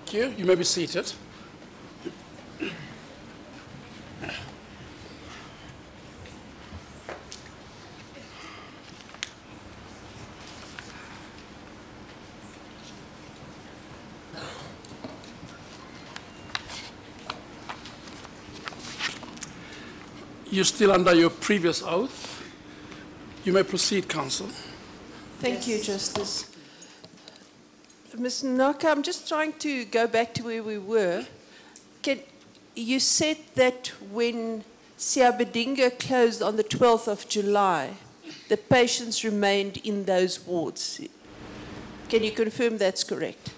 Thank you. You may be seated. You're still under your previous oath. You may proceed, counsel. Thank you, Justice. Ms. Naka, I'm just trying to go back to where we were. You said that when SABC closed on the 12th of July, the patients remained in those wards. Can you confirm that's correct?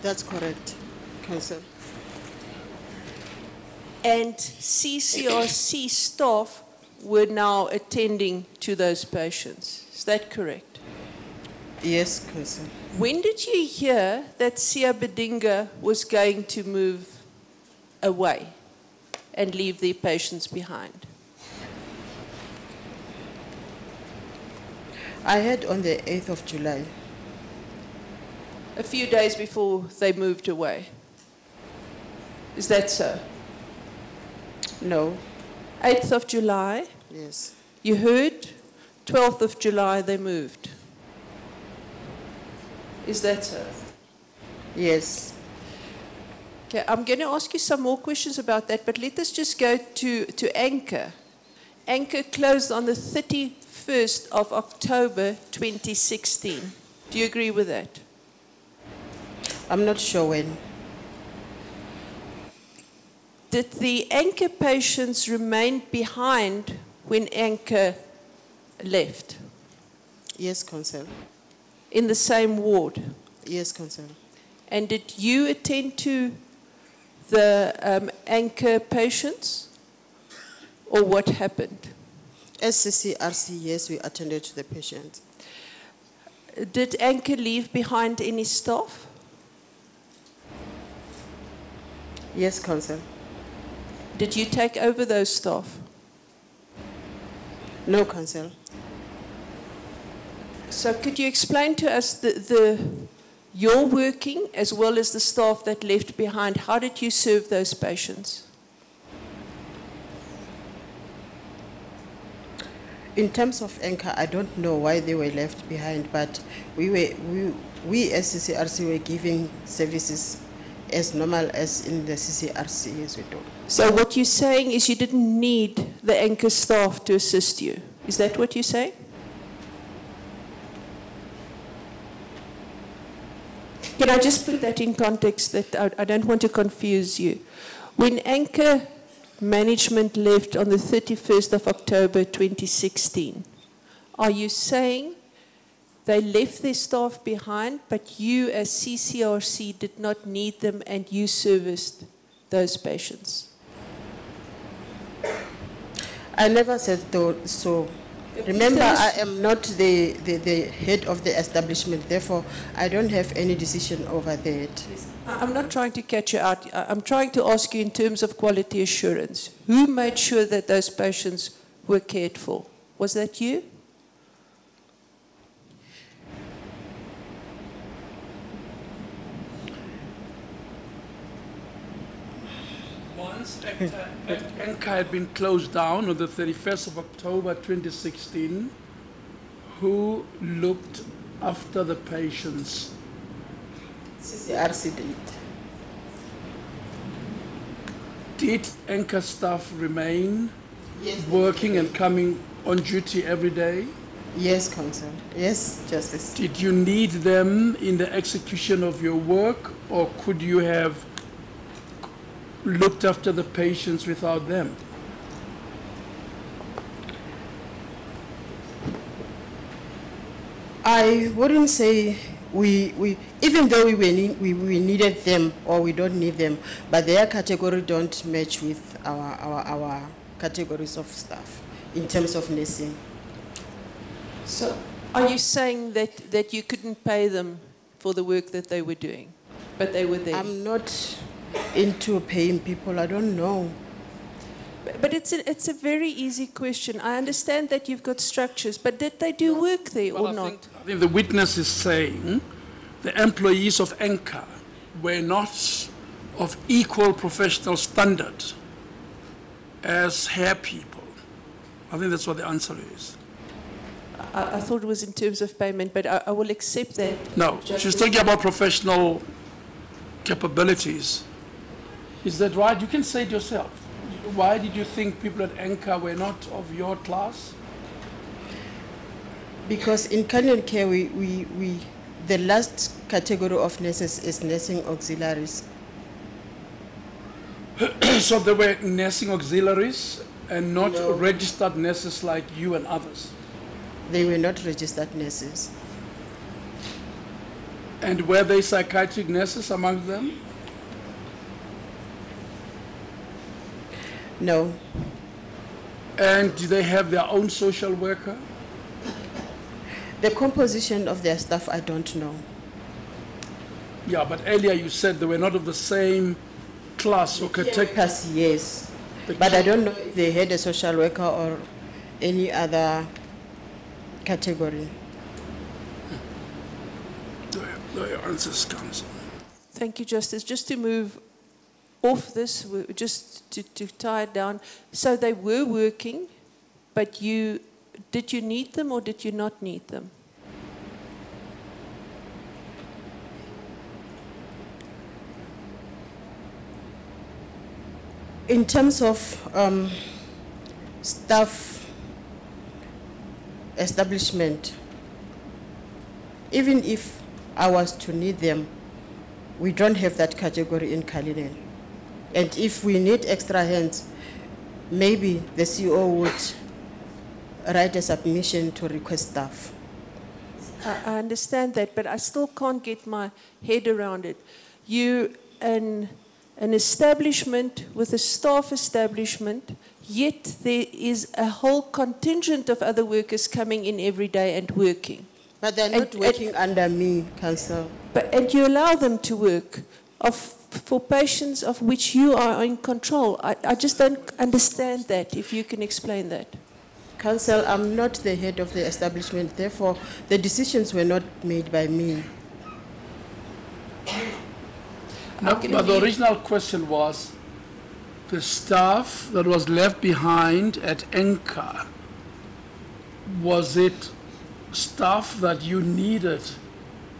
That's correct, counsel. And CCRC staff were now attending to those patients. Is that correct? Yes, counsel. When did you hear that SABC was going to move away and leave their patients behind? I heard on the 8th of July. A few days before they moved away. Is that so? No. 8th of July? Yes. You heard? 12th of July they moved. Is that so? Yes. Okay, I'm going to ask you some more questions about that, but let us just go to Anchor. Anchor closed on the 31st of October 2016. Do you agree with that? I'm not sure when. Did the Anchor patients remain behind when Anchor left? Yes, counsel. In the same ward? Yes, counsel. And did you attend to the Anchor patients? Or what happened? SCCRC, yes, we attended to the patient. Did Anchor leave behind any staff? Yes, counsel. Did you take over those staff? No, counsel. So could you explain to us your working as well as the staff that left behind? How did you serve those patients? In terms of Anchor, I don't know why they were left behind, but we as CCRC were giving services as normal as in the CCRC as we do. So what you're saying is you didn't need the Anchor staff to assist you. Is that what you're saying? Can I just put that in context that I don't want to confuse you. When Anchor management left on the 31st of October 2016, are you saying they left their staff behind, but you as CCRC did not need them and you serviced those patients? I never said so. Remember, I am not the head of the establishment, therefore I don't have any decision over that. I'm not trying to catch you out. I'm trying to ask you in terms of quality assurance. Who made sure that those patients were cared for? Was that you? Once Anchor had been closed down on the 31st of October 2016, who looked after the patients? CCRC did. Did Anchor staff remain working and coming on duty every day? Yes, counsel. Yes, Justice. Did you need them in the execution of your work, or could you have looked after the patients without them? I wouldn't say even though we needed them or we don't need them, but their category don't match with our categories of staff in terms of nursing. So are you saying that you couldn't pay them for the work that they were doing, but they were there? I'm not into paying people, I don't know. But it's a very easy question. I understand that you've got structures, but did they do work there or not? I think the witness is saying the employees of Anchor were not of equal professional standard as hair people? I think that's what the answer is. I thought it was in terms of payment, but I will accept that. No, she's talking about professional capabilities. Is that right? You can say it yourself. Why did you think people at Anchor were not of your class? Because in Canyon Care, the last category of nurses is nursing auxiliaries. So they were nursing auxiliaries and not No. registered nurses like you and others? They were not registered nurses. And were they psychiatric nurses among them? No. And do they have their own social worker? The composition of their staff, I don't know. Yeah, but earlier you said they were not of the same class or category. Caretakers, yes. But I don't know if they had a social worker or any other category. The answers, Council. Thank you, Justice. Just to move off this, just to tie it down. So they were working, but did you need them or did you not need them? In terms of staff establishment, even if I was to need them, we don't have that category in Cullinan. And if we need extra hands, maybe the CEO would write a submission to request staff. I understand that, but I still can't get my head around it. You, an establishment with a staff establishment, yet there is a whole contingent of other workers coming in every day and working. But they're not working under me, Council. And you allow them to work for patients of which you are in control. I just don't understand that, if you can explain that. Council, I'm not the head of the establishment, therefore the decisions were not made by me. No, but the original question was the staff that was left behind at Anchor, was it staff that you needed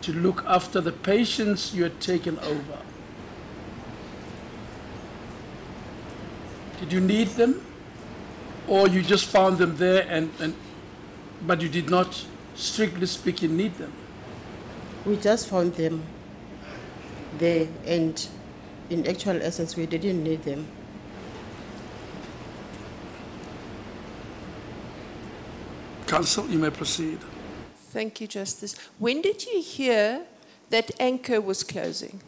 to look after the patients you had taken over? Did you need them? Or you just found them there but you did not, strictly speaking, need them? We just found them there, and in actual essence, we didn't need them. Council, you may proceed. Thank you, Justice. When did you hear that Anchor was closing?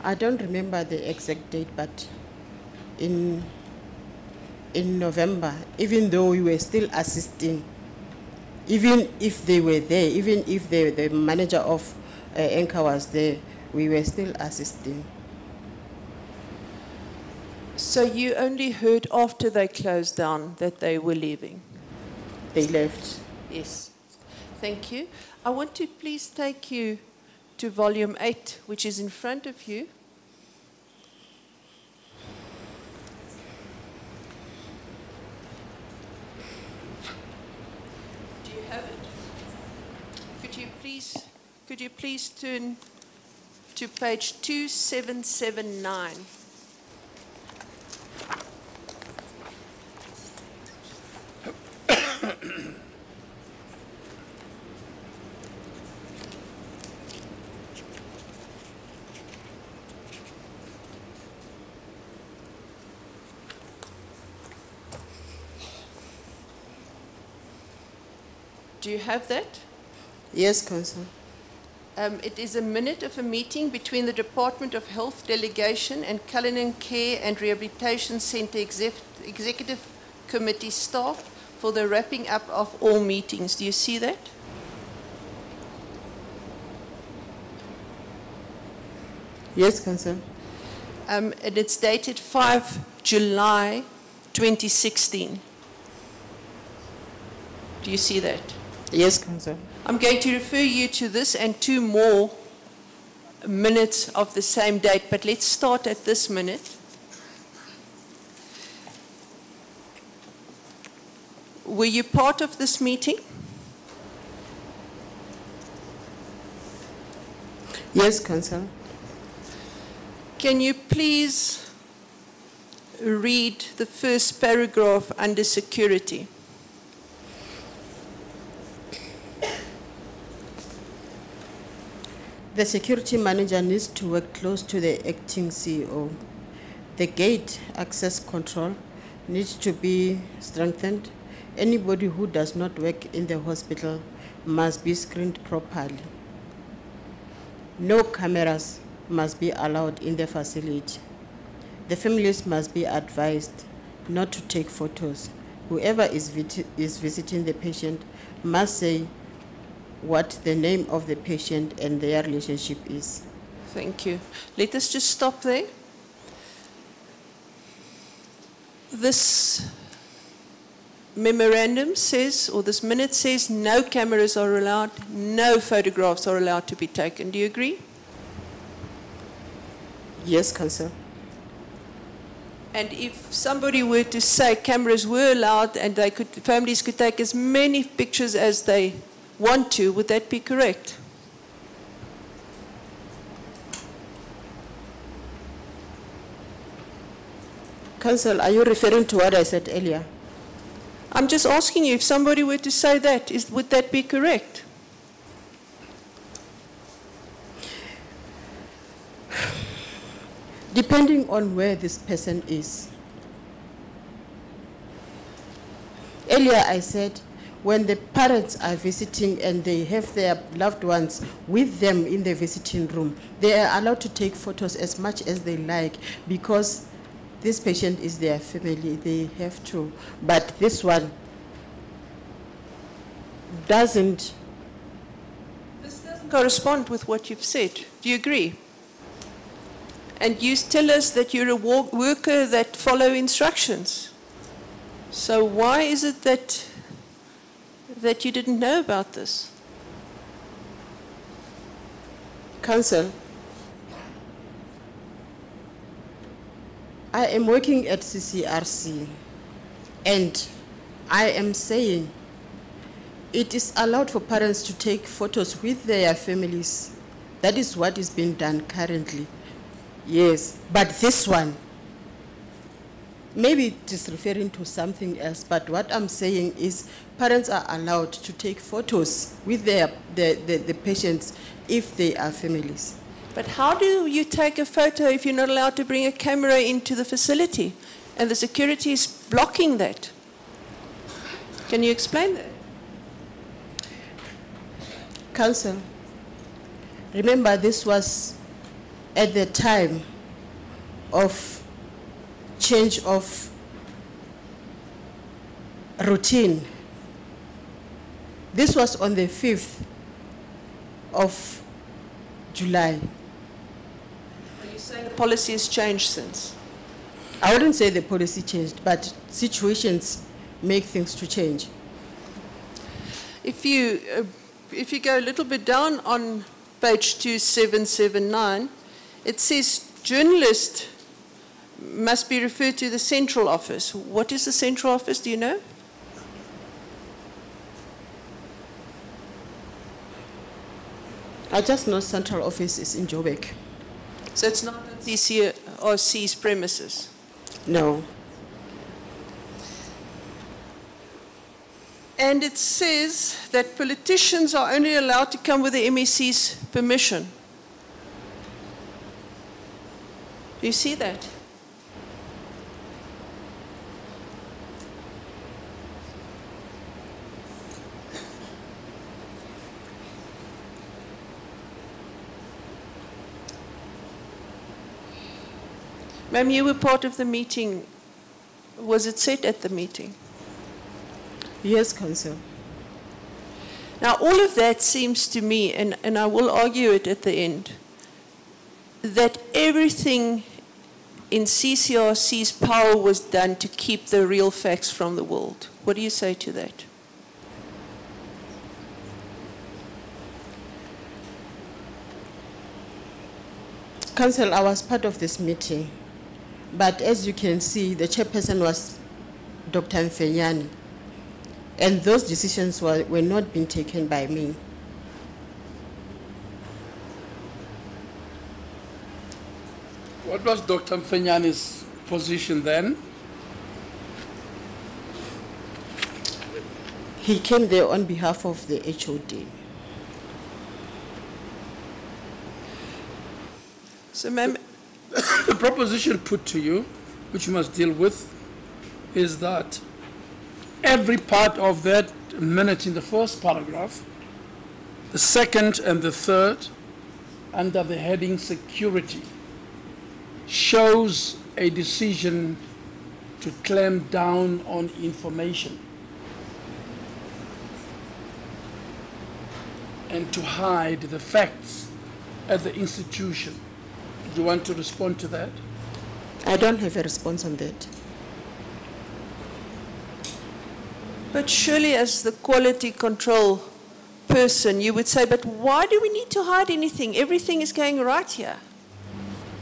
I don't remember the exact date, but in November, even though we were still assisting, even if they were there, even if the manager of Anchor was there, we were still assisting. So you only heard after they closed down that they were leaving? They left. Yes. Thank you. I want to please take you to volume 8, which is in front of you. Do you have it? Could you please turn to page 2779? Do you have that? Yes, Council. It is a minute of a meeting between the Department of Health Delegation and Cullinan Care and Rehabilitation Centre Executive Committee staff for the wrapping up of all meetings. Do you see that? Yes, Council. And it's dated 5 July 2016. Do you see that? Yes, Council. I'm going to refer you to this and 2 more minutes of the same date, but let's start at this minute. Were you part of this meeting? Yes, Council. Can you please read the first paragraph under security? The security manager needs to work close to the acting CEO. The gate access control needs to be strengthened. Anybody who does not work in the hospital must be screened properly. No cameras must be allowed in the facility. The families must be advised not to take photos. Whoever is visiting the patient must say what the name of the patient and their relationship is. Thank you. Let us just stop there. This memorandum says, or this minute says, no cameras are allowed, no photographs are allowed to be taken. Do you agree? Yes, Council. And if somebody were to say cameras were allowed and families could take as many pictures as they want to, would that be correct? Council, are you referring to what I said earlier? I'm just asking you, if somebody were to say that, would that be correct? Depending on where this person is. Earlier I said, when the parents are visiting and they have their loved ones with them in the visiting room, they are allowed to take photos as much as they like because this patient is their family, they have to. But this one doesn't. This doesn't correspond with what you've said. Do you agree? And you tell us that you're a worker that follow instructions. So why is it that you didn't know about this? Council, I am working at CCRC and I am saying it is allowed for parents to take photos with their families. That is what is being done currently. Yes, but this one, maybe it is referring to something else, but what I'm saying is parents are allowed to take photos with the patients if they are families. But how do you take a photo if you're not allowed to bring a camera into the facility and the security is blocking that? Can you explain that? Council, remember this was at the time of change of routine. This was on the 5th of July. Are you saying the policy has changed since? I wouldn't say the policy changed, but situations make things to change. If you go a little bit down on page 2779, it says journalist must be referred to the central office. What is the central office? Do you know? I just know central office is in Joburg. So it's not at CCRC's premises? No. And it says that politicians are only allowed to come with the MEC's permission. Do you see that? Ma'am, you were part of the meeting. Was it said at the meeting? Yes, Council. Now, all of that seems to me, and I will argue it at the end, that everything in CCRC's power was done to keep the real facts from the world. What do you say to that? Council, I was part of this meeting, but as you can see, the chairperson was Dr. Mfenyani, and those decisions were not being taken by me. What was Dr. Mfenyani's position then? He came there on behalf of the HOD. So, ma'am, The proposition put to you, which you must deal with, is that every part of that minute in the first paragraph, the second and the third, under the heading security, shows a decision to clamp down on information and to hide the facts at the institution. Do you want to respond to that? I don't have a response on that. but surely as the quality control person, you would say, but why do we need to hide anything? Everything is going right here.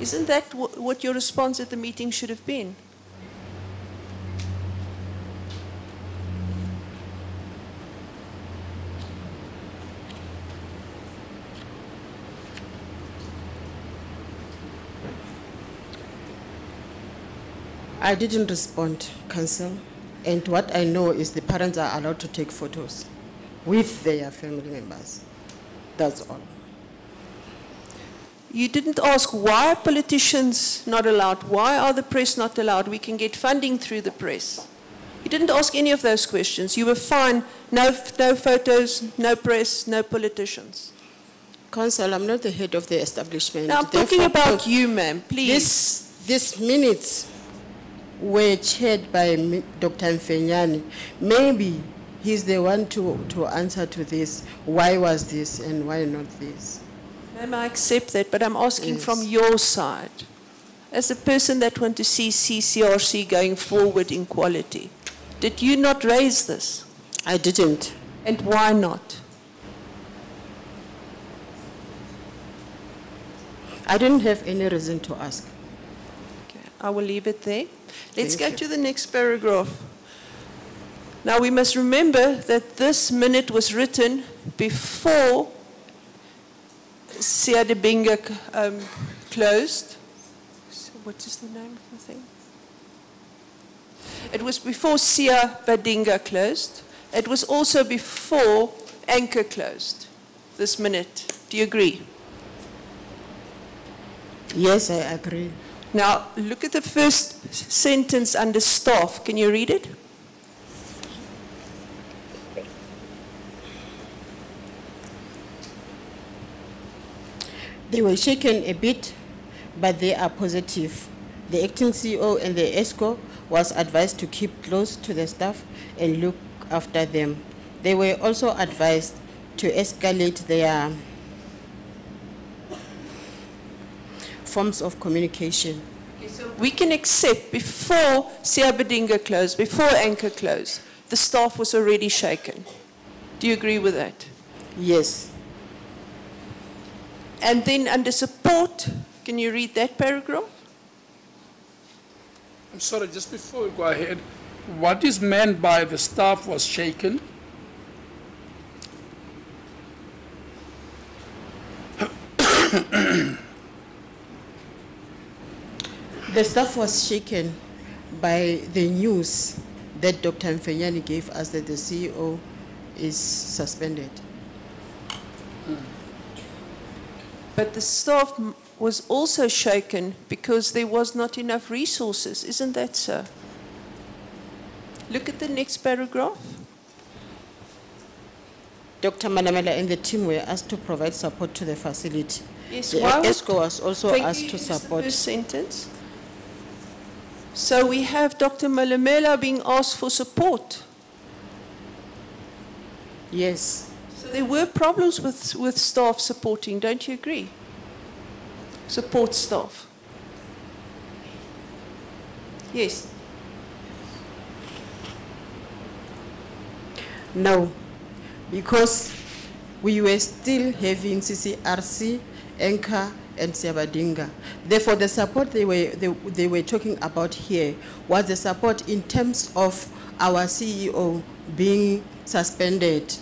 Isn't that what your response at the meeting should have been? I didn't respond, Council. And what I know is the parents are allowed to take photos with their family members. That's all. You didn't ask why are politicians not allowed? Why are the press not allowed? We can get funding through the press. You didn't ask any of those questions. You were fine. No photos, no press, no politicians. Council, I'm not the head of the establishment. Now, I'm talking about you, ma'am, please. These minutes were chaired by Dr. Mfenyani. Maybe he's the one to answer to this. Why was this and why not this? Ma'am, I accept that, but I'm asking Yes. from your side. As a person that wants to see CCRC going forward in quality, did you not raise this? I didn't. And why not? I didn't have any reason to ask. Okay, I will leave it there. Let's Thank go you. to the next paragraph. Now, we must remember that this minute was written before Esidimeni closed. So what is the name of the thing? It was before Esidimeni closed. It was also before Anchor closed, this minute. Do you agree? Yes, I agree. Now, look at the first sentence under staff. Can you read it? They were shaken a bit, but they are positive. The acting CEO and the ESCO was advised to keep close to the staff and look after them. They were also advised to escalate their forms of communication. Okay, so we can accept before Esidimeni closed, before Anchor closed, the staff was already shaken. Do you agree with that? Yes. And then under support, can you read that paragraph? I'm sorry, just before we go ahead, what is meant by the staff was shaken? The staff was shaken by the news that Dr. Mfenyani gave us that the CEO is suspended. But the staff was also shaken because there was not enough resources. Isn't that so? Look at the next paragraph. Dr. Manamela and the team were asked to provide support to the facility. Yes, The why would- ESCO was also Thank asked you. to Use the support. first sentence. So we have Dr. Malamela being asked for support. Yes. So there were problems with staff supporting, don't you agree? Support staff. Yes. No, because we were still having CCRC, ENCA, and Siabadinga. Therefore, the support they were talking about here was the support in terms of our CEO being suspended.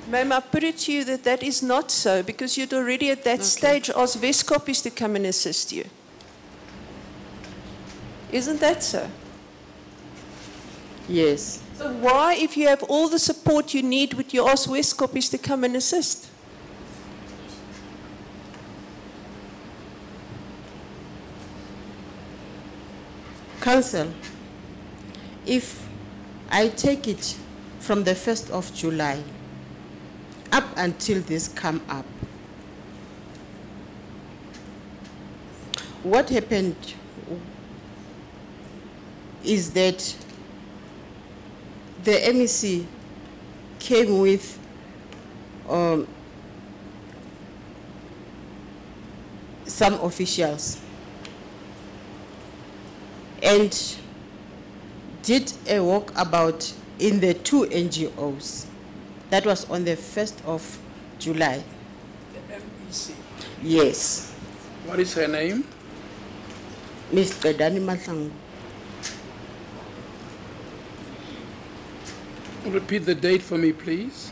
Ma'am, I put it to you that that is not so, because you'd already at that stage asked Westkoppies to come and assist you. Isn't that so? Yes. So why, if you have all the support you need, would you ask Westkoppies to come and assist? Council, if I take it from the 1st of July up until this come up, what happened is that the MEC came with some officials and did a walkabout in the 2 NGOs. That was on the 1st of July. The MEC. Yes. What is her name? Ms. Qedani Mahlangu. Repeat the date for me, please.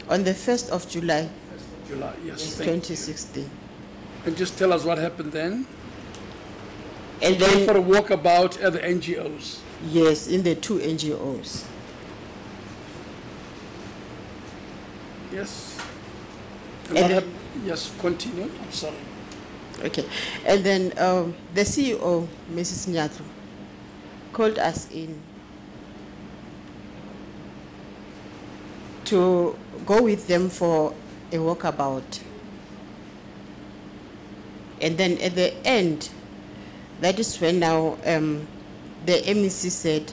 On the 1st of July, 1st of July, yes. Thank 2016. you. And just tell us what happened then. And Going then, for a walkabout at the NGOs. yes, in the 2 NGOs. Yes. And what then- happened? Yes, continue. I'm sorry. Okay. And then the CEO, Mrs. Nyatru, called us in to go with them for a walkabout. And then at the end, that is when now the MEC said,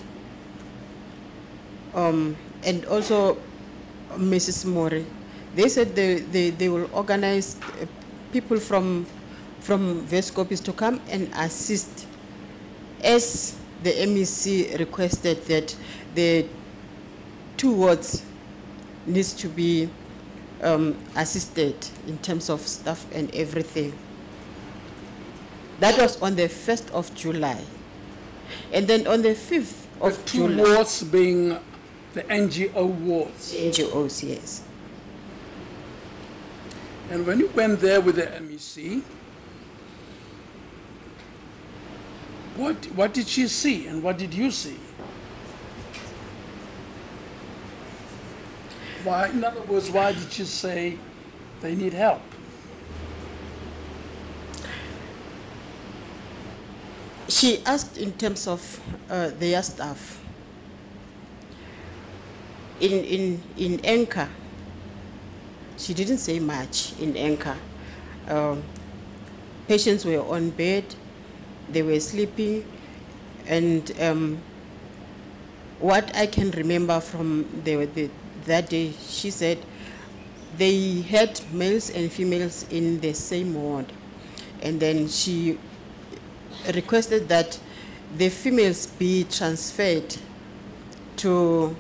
and also Mrs. Mori, they said they will organize people from Westkoppies to come and assist, as the MEC requested that the 2 wards needs to be assisted in terms of staff and everything. That was on the 1st of July. And then on the 5th of The 2 July. wards being the NGO wards. NGOs, yes. And when you went there with the MEC, what did she see and what did you see? Why, in other words, why did she say they need help? She asked in terms of their staff. In ENCA, she didn't say much in ENCA. Patients were on bed, they were sleeping, and what I can remember from that day, she said they had males and females in the same ward, and then she requested that the females be transferred to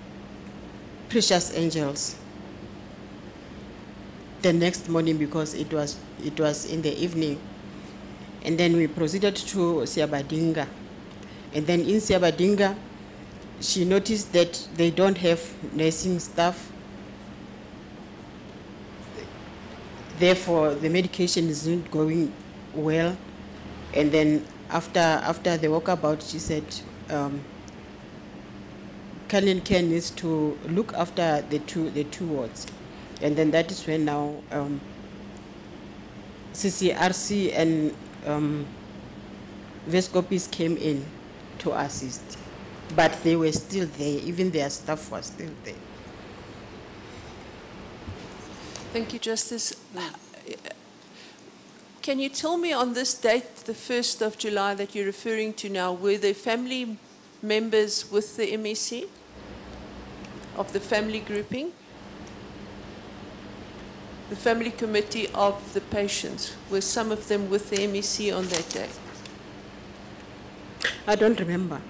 Precious Angels the next morning because it was in the evening. And then we proceeded to Siabadinga. And then in Siabadinga, she noticed that they don't have nursing staff. Therefore, the medication is not going well. And then after the walkabout, she said, Canon Care needs to look after the two wards. And then that is when now CCRC and Westkoppies came in to assist. But they were still there, even their staff was still there. Thank you, Justice. Can you tell me on this date, the 1st of July that you're referring to now, were there family members with the MEC of the family grouping? The family committee of the patients, were some of them with the MEC on that day? I don't remember.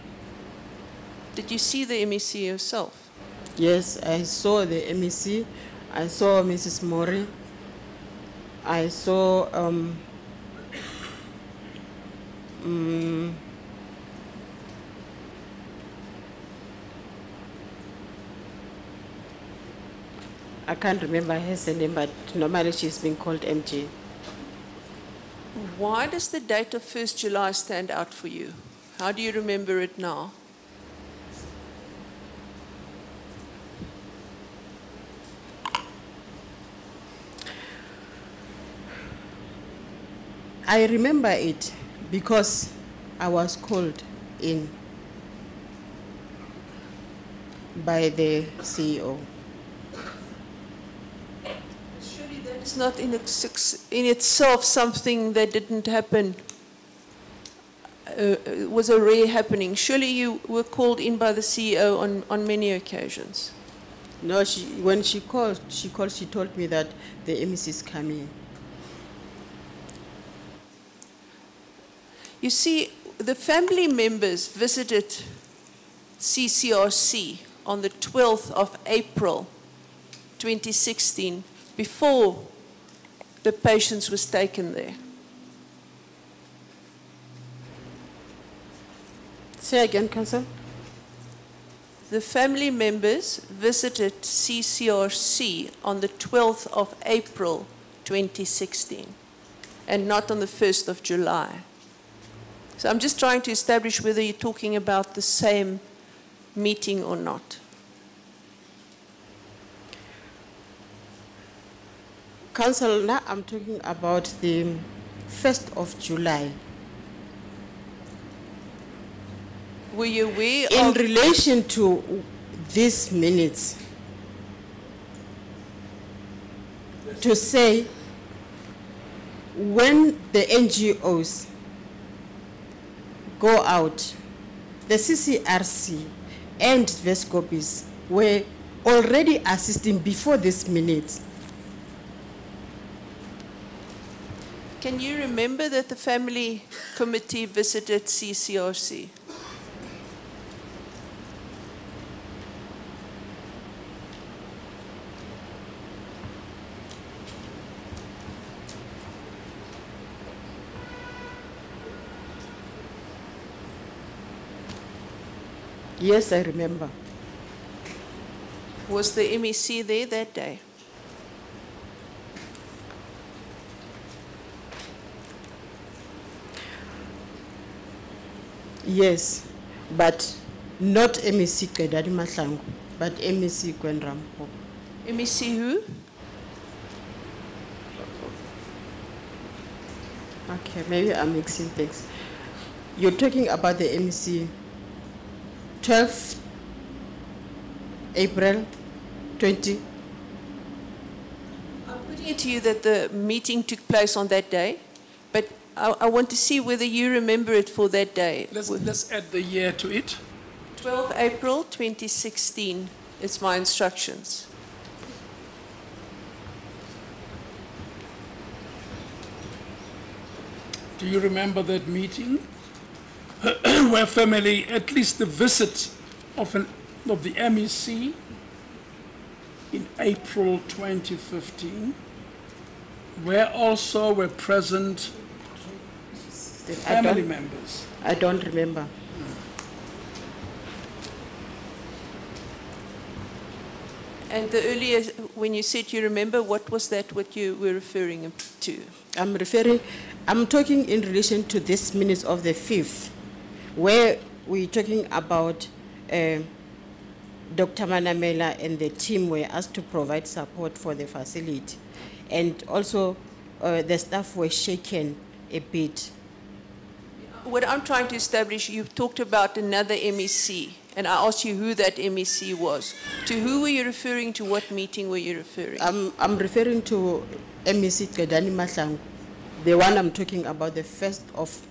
Did you see the MEC yourself? Yes, I saw the MEC. I saw Mrs. Mori. I saw I can't remember her name, but normally she's been called MJ. Why does the date of 1st July stand out for you? How do you remember it now? I remember it because I was called in by the CEO. Surely that's not in itself something that didn't happen. It was a rare happening. Surely you were called in by the CEO on many occasions. No, when she called, she told me that the MEC is coming. You see, the family members visited CCRC on the 12th of April 2016 before the patients was taken there. Say again, Council. The family members visited CCRC on the 12th of April 2016 and not on the 1st of July. So I'm just trying to establish whether you're talking about the same meeting or not. Council, now I'm talking about the 1st of July. Were you aware In of... relation to these minutes, to say when the NGOs go out, the CCRC and Vescopis were already assisting before this minute. Can you remember that the family committee visited CCRC? Yes, I remember. Was the MEC there that day? Yes, but not MEC Kedadi Mahlangu, but MEC Kwenrampo. MEC who? Okay, maybe I'm mixing things. You're talking about the MEC 12 April 20. I'm putting it to you that the meeting took place on that day, but I want to see whether you remember it for that day. Let's add the year to it. 12 April 2016 is my instructions. Do you remember that meeting where family, at least the visit of the MEC in April 2015, where also were present family members? I don't remember. And the earlier, when you said you remember, what was that what you were referring to? I'm talking in relation to this minutes of the 5th, where we're talking about Dr. Manamela and the team were asked to provide support for the facility. And also the staff were shaken a bit. What I'm trying to establish, you talked about another MEC, and I asked you who that MEC was. To who were you referring to? What meeting were you referring? I'm referring to MEC Kedani Mahlangu, the one I'm talking about, the 1st of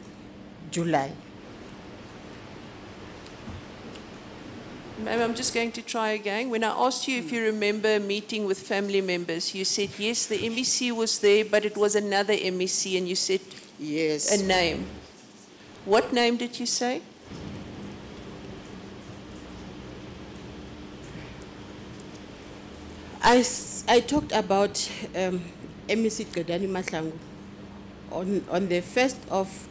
July. Ma'am, I'm just going to try again. When I asked you if you remember a meeting with family members, you said, yes, the MEC was there, but it was another MEC, and you said yes, a name. What name did you say? I talked about MEC Qedani Mahlangu on the 1st of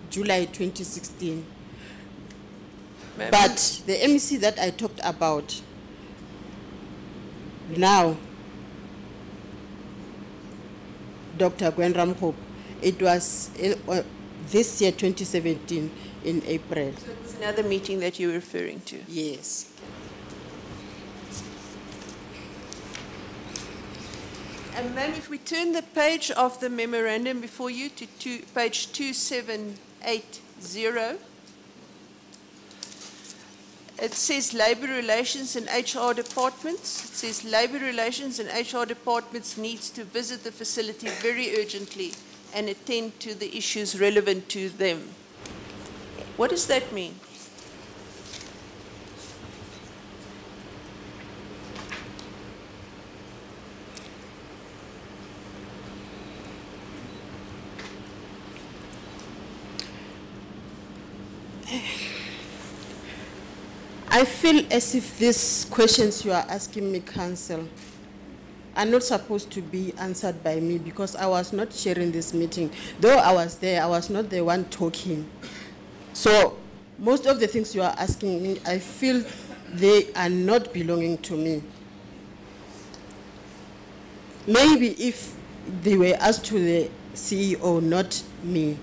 July 2016. But the MEC that I talked about now, Dr. Gwen Ramhope, it was this year, 2017, in April. So it was another meeting that you're referring to? Yes. And ma'am, if we turn the page of the memorandum before you to page 2780, it says Labour Relations and HR Departments. It says Labour Relations and HR Departments needs to visit the facility very urgently and attend to the issues relevant to them. What does that mean? I feel as if these questions you are asking me, Council, are not supposed to be answered by me because I was not chairing this meeting. Though I was there, I was not the one talking. So most of the things you are asking me, I feel they are not belonging to me. Maybe if they were asked to the CEO, not me.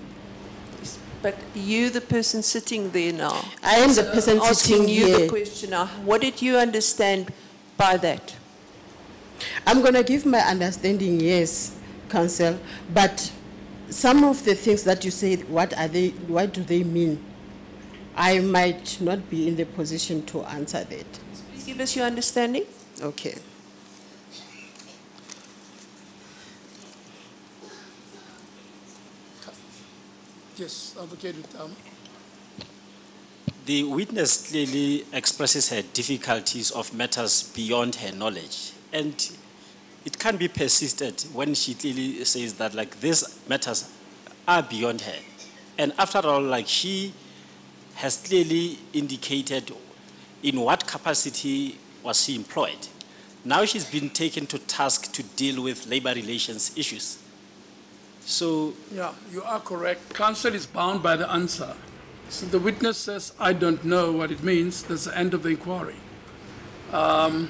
But you, the person sitting there now. I am the person sitting here. Asking you the question now. What did you understand by that? I'm going to give my understanding, yes, Council, but some of the things that you said, what do they mean? I might not be in the position to answer that. Please give us your understanding. Okay. Yes, Advocate Utama. The witness clearly expresses her difficulties of matters beyond her knowledge. And it can be persisted when she clearly says that like these matters are beyond her. And after all, like she has clearly indicated in what capacity was she employed. Now she's been taken to task to deal with labor relations issues. So, yeah, you are correct. Counsel is bound by the answer. So the witness says, I don't know what it means, that's the end of the inquiry. The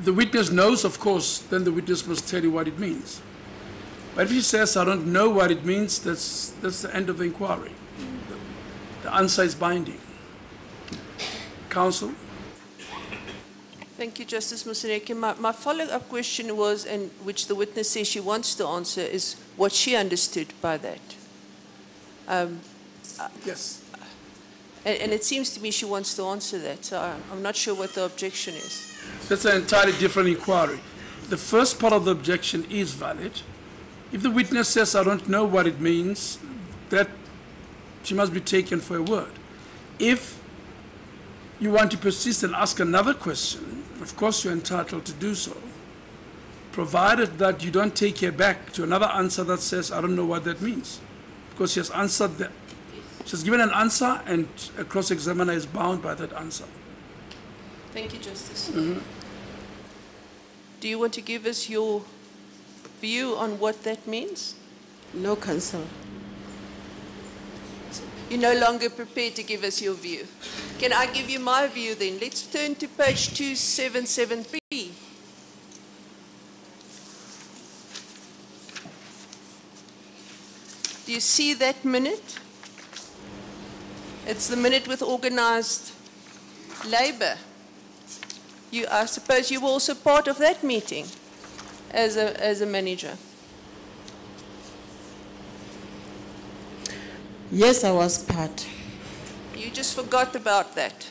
witness knows, of course, then the witness must tell you what it means. But if he says, I don't know what it means, that's the end of the inquiry. The answer is binding. Counsel? Thank you, Justice Musineke. My follow-up question was, and which the witness says she wants to answer, is what she understood by that. Yes. And it seems to me she wants to answer that, so I'm not sure what the objection is. That's an entirely different inquiry. The first part of the objection is valid. If the witness says, I don't know what it means, that she must be taken for a word. If you want to persist and ask another question, of course you're entitled to do so, provided that you don't take her back to another answer that says, I don't know what that means. Because she has answered that. She has given an answer, and a cross-examiner is bound by that answer. Thank you, Justice. Do you want to give us your view on what that means? No, Counsel. You're no longer prepared to give us your view. Can I give you my view then? Let's turn to page 2773. Do you see that minute? It's the minute with organized labor. I suppose you were also part of that meeting as a manager. Yes, I was part. You just forgot about that.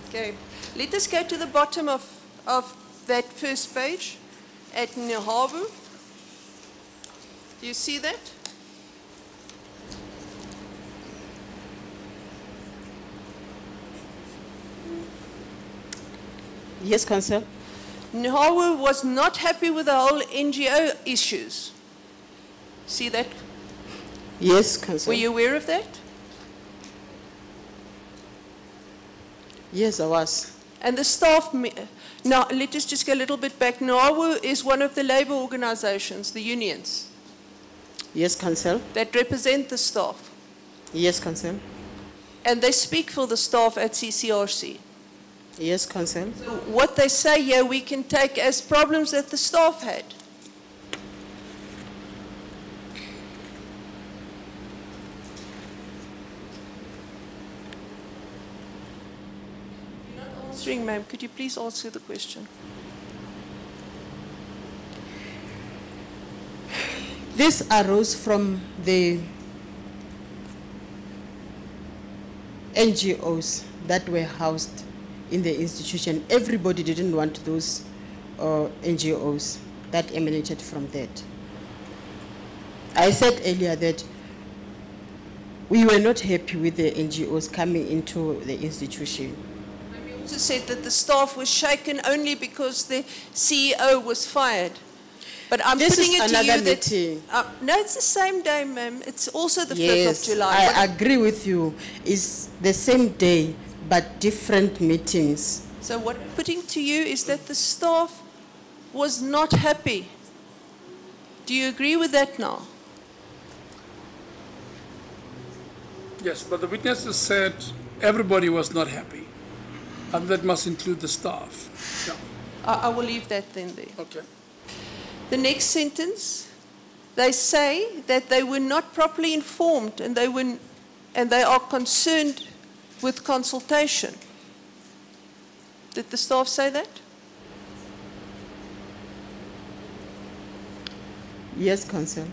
Okay. Let us go to the bottom of that first page at Nehabu. Do you see that? Yes, Counsel. Nehawu was not happy with the whole NGO issues. See that? Yes, Counsel. Were you aware of that? Yes, I was. And the staff, now let us just go a little bit back. NAWU is one of the labor organizations, the unions, Yes, Council. that represent the staff. Yes, Council. And they speak for the staff at CCRC. Yes, Council. So what they say here, we can take as problems that the staff had. You're not answering, ma'am. Could you please answer the question? This arose from the NGOs that were housed in the institution. Everybody didn't want those NGOs that emanated from that. I said earlier that we were not happy with the NGOs coming into the institution. You also said that the staff was shaken only because the CEO was fired. But I'm This putting is it to another you that... meeting. No, it's the same day, ma'am. It's also the 5th Yes, of July. I agree with you. It's the same day, but different meetings. So what I'm putting to you is that the staff was not happy. Do you agree with that now? Yes, but the witnesses said everybody was not happy. And that must include the staff. Yeah. I will leave that then there. Okay. The next sentence, they say that they were not properly informed and they are concerned with consultation. Did the staff say that? Yes, Council.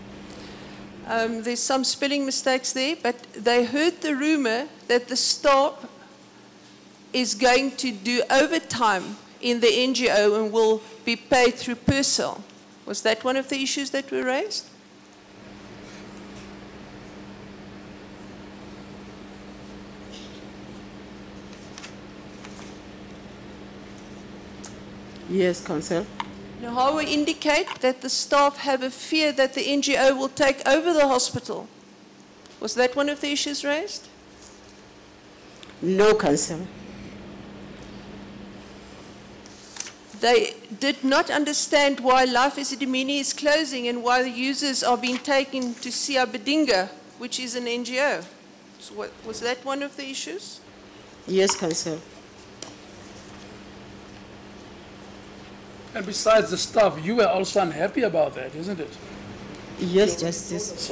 There's some spelling mistakes there, but they heard the rumor that the staff is going to do overtime in the NGO and will be paid through Purcell. Was that one of the issues that were raised? Yes, Council. Now, how we indicate that the staff have a fear that the NGO will take over the hospital. Was that one of the issues raised? No, Council. They did not understand why Life Esidimeni is closing and why the users are being taken to Siabedinga, which is an NGO. So was that one of the issues? Yes, Council. And besides the staff, you were also unhappy about that, isn't it? Yes, Justice.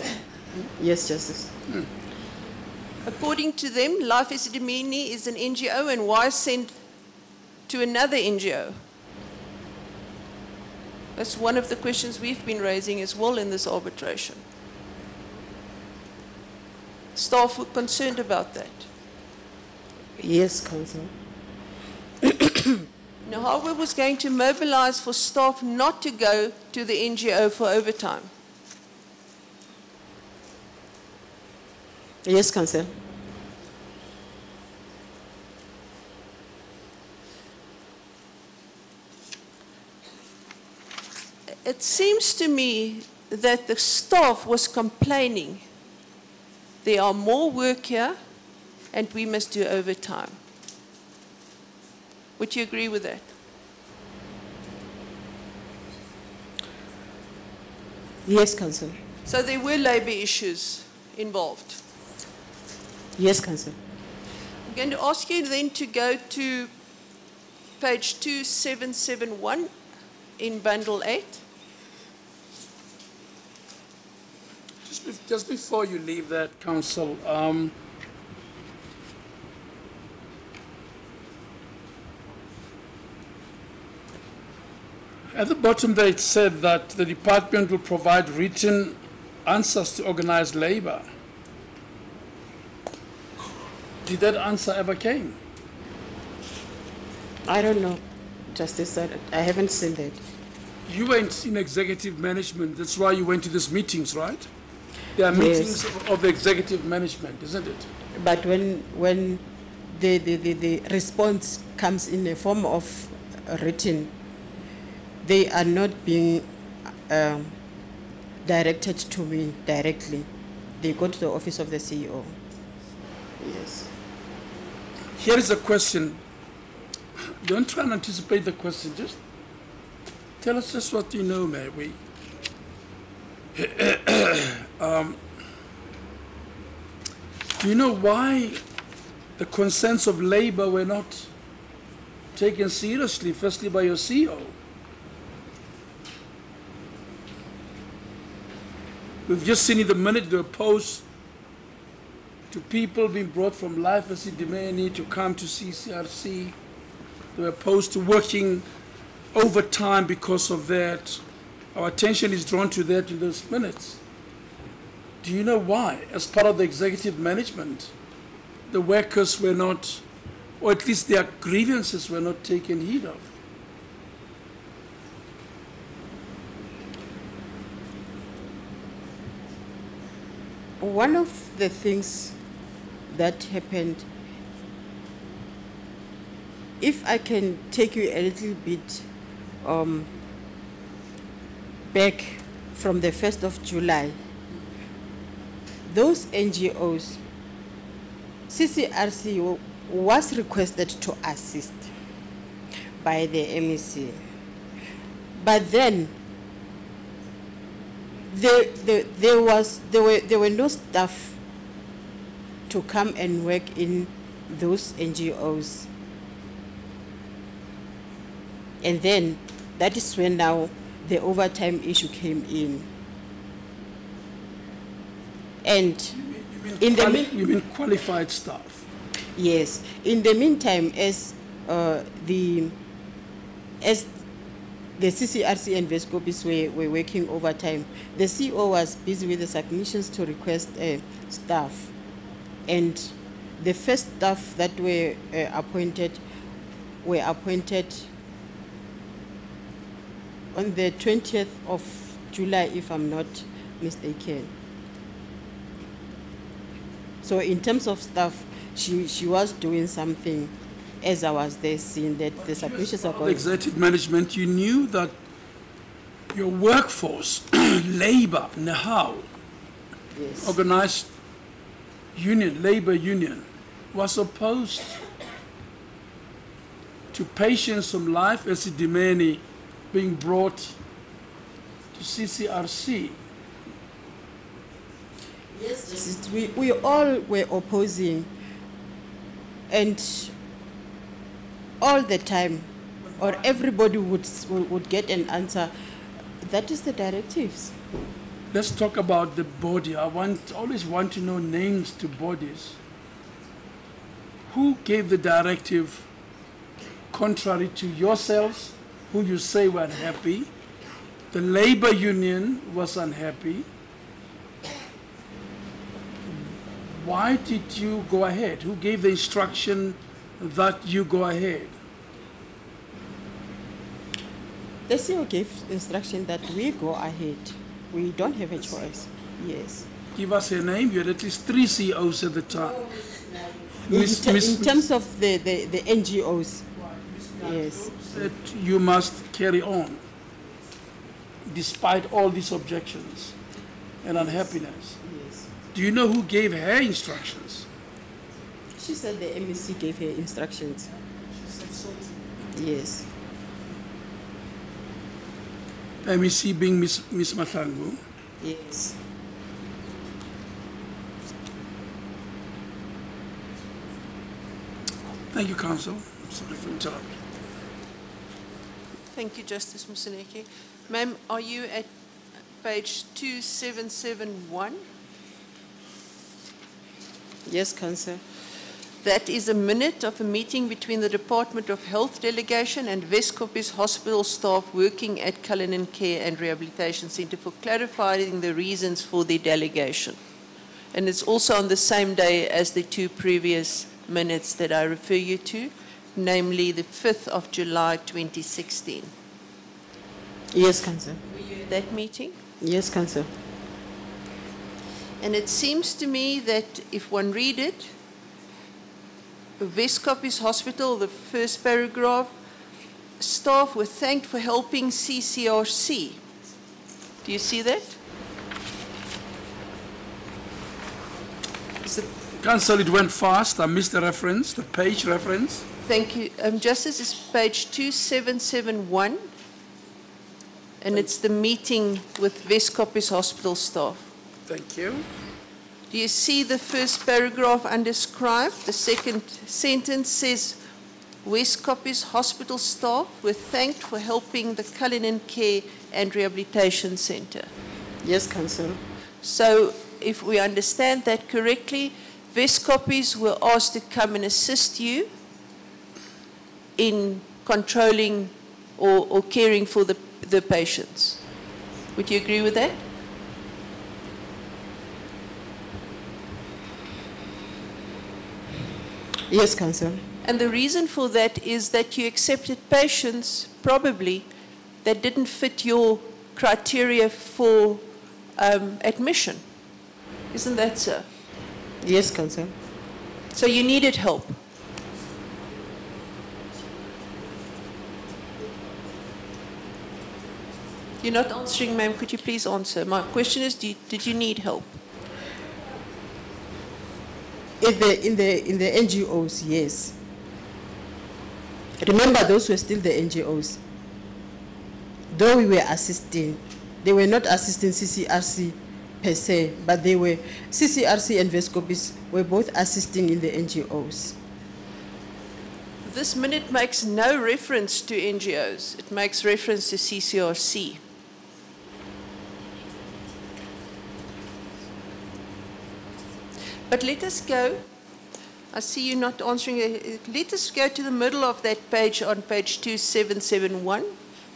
Yes, Justice. According to them, Life Esidimeni is an NGO, and why send to another NGO? That's one of the questions we've been raising as well in this arbitration. Staff were concerned about that. Yes, Council. Now, Harvey was going to mobilize for staff not to go to the NGO for overtime. Yes, Council. It seems to me that the staff was complaining. There are more work here and we must do overtime. Would you agree with that? Yes, Council. So there were labor issues involved. Yes, Council. I'm going to ask you then to go to page 2771 in bundle 8. Just before you leave that, Council, at the bottom there it said that the department will provide written answers to organized labor. Did that answer ever came? I don't know, Justice. I haven't seen that. You went in executive management, that's why you went to these meetings, right? There are Yes. meetings of the executive management, isn't it? But when the response comes in the form of written, they are not being directed to me directly. They go to the office of the CEO. Yes. Here is a question. don't try and anticipate the question. Just tell us just what you know, maybe. Do you know why the concerns of labor were not taken seriously, firstly by your CEO? We've just seen in the minute they were opposed to people being brought from life Esidimeni to come to CCRC. They were opposed to working overtime because of that. Our attention is drawn to that in those minutes. Do you know why? As part of the executive management, the workers were not, or at least their grievances were not taken heed of. One of the things that happened, if I can take you a little bit back from the 1st of July, those NGOs, CCRC was requested to assist by the MEC. But then there were no staff to come and work in those NGOs. And then that is when now the overtime issue came in. And you mean qualified staff? Yes. In the meantime, as the CCRC and Vescopis were working overtime, the CEO was busy with the submissions to request staff. And the first staff that were appointed on the 20th of July, if I'm not mistaken. So in terms of staff, she was doing something as I was there, seeing that the submissions are going. Executive management, you knew that your workforce, labor, know-how, Yes. organized union, labor union, was opposed to patients from life Esidimeni being brought to CCRC. Yes, we all were opposing, and all the time, or everybody would get an answer. That is the directives. Let's talk about the body. I always want to know names to bodies. Who gave the directive contrary to yourselves, who you say were unhappy? The labor union was unhappy. Why did you go ahead? Who gave the instruction that you go ahead? The CEO gave instruction that we go ahead. We don't have a choice. Yes. Give us a name. You had at least 3 CEOs at the time. In terms of the NGOs, yes. That you must carry on despite all these objections and unhappiness. Yes. Do you know who gave her instructions? She said the MEC gave her instructions. Yes. MEC being Miss Mathangu. Yes. Thank you, Counsel. I'm sorry for interrupting. Thank you, Justice Museneke. Ma'am, are you at page 2771? Yes, Counsel. That is a minute of a meeting between the Department of Health delegation and Vescopis hospital staff working at Cullinan Care and Rehabilitation Centre for clarifying the reasons for the delegation. And it's also on the same day as the 2 previous minutes that I refer you to, namely the 5th of July 2016. Yes, Counsel. Were you at that meeting? Yes, Counsel. And it seems to me that if one read it, Vescopis Hospital, the first paragraph, staff were thanked for helping CCRC. Do you see that? Is it Counsel, it went fast. I missed the reference, the page reference. Thank you. Justice, is page 2771, and it's the meeting with Weskoppies hospital staff. Thank you. Do you see the first paragraph undescribed? The second sentence says, Weskoppies hospital staff were thanked for helping the Cullinan Care and Rehabilitation Centre. Yes, Council. So if we understand that correctly, Weskoppies were asked to come and assist you in controlling or caring for the patients. Would you agree with that? Yes, Council. And the reason for that is that you accepted patients, probably, that didn't fit your criteria for admission. Isn't that so? Yes, Council. So you needed help. You're not answering, ma'am. Could you please answer? My question is, did you need help? In the NGOs, yes. Remember, those were still the NGOs. Though we were assisting, they were not assisting CCRC per se, but they were, CCRC and Weskoppies were both assisting in the NGOs. This minute makes no reference to NGOs. It makes reference to CCRC. But let us go. I see you not answering. Let us go to the middle of that page on page 2771.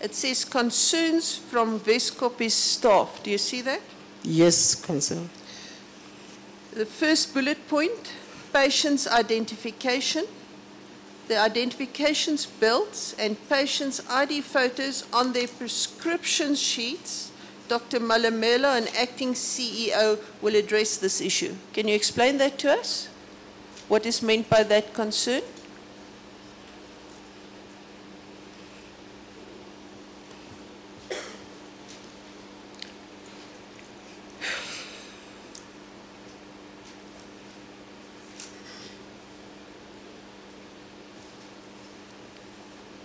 It says concerns from Weskoppies staff. Do you see that? Yes, Council. The first bullet point, patient's identification. The identifications belts and patients' ID photos on their prescription sheets. Dr. Malamela, an acting CEO, will address this issue. Can you explain that to us? What is meant by that concern?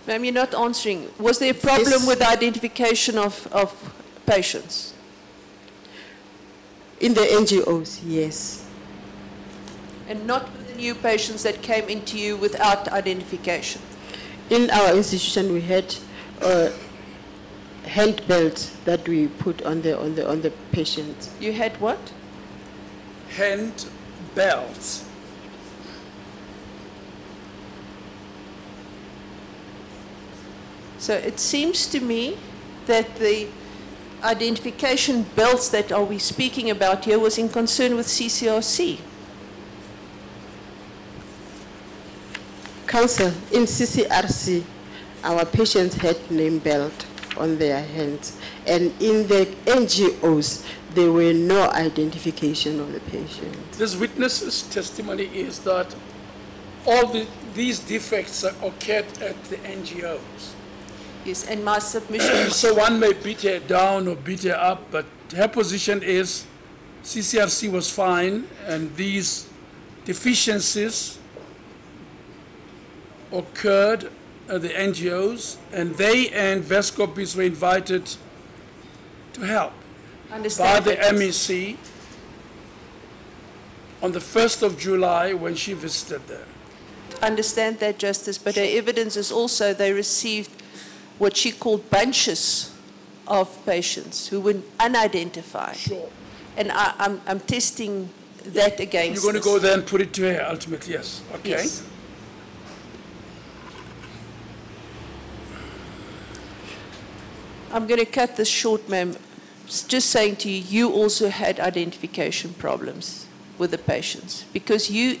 Ma'am, you're not answering. Was there a problem Yes. with the identification of patients? In the NGOs, yes. And not with the new patients that came into you without identification? In our institution, we had hand belts that we put on the patient. You had what? Hand belts. So it seems to me that the identification belts that are we speaking about here was in concern with CCRC. Council, in CCRC, our patients had name belt on their hands. And in the NGOs, there were no identification of the patient. This witness's testimony is that all these defects occurred at the NGOs. Yes, and my submission. So one may beat her down or beat her up, but her position is CCRC was fine, and these deficiencies occurred at the NGOs, and they and Weskoppies were invited to help by Understand the that. MEC on the 1st of July when she visited there. Understand that, Justice, but her evidence is also they received what she called bunches of patients who were unidentified. Sure. And I'm testing that against You're going to this. go there and put it to her ultimately, yes. Okay. Yes. I'm going to cut this short, ma'am. Just saying to you, you also had identification problems with the patients because you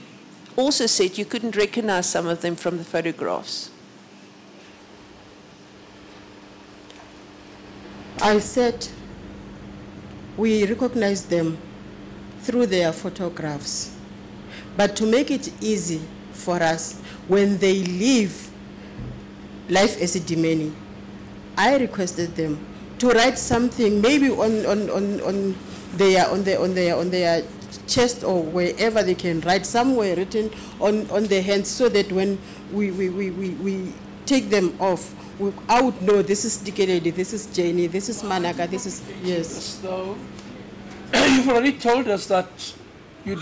also said you couldn't recognize some of them from the photographs. I said we recognize them through their photographs. But to make it easy for us, when they leave Life Esidimeni, I requested them to write something maybe on their chest or wherever they can write somewhere written on their hands so that when we take them off, I would know this is Dikeledi, this is Jenny, this is Manaka, this is, yes. So, you've already told us that you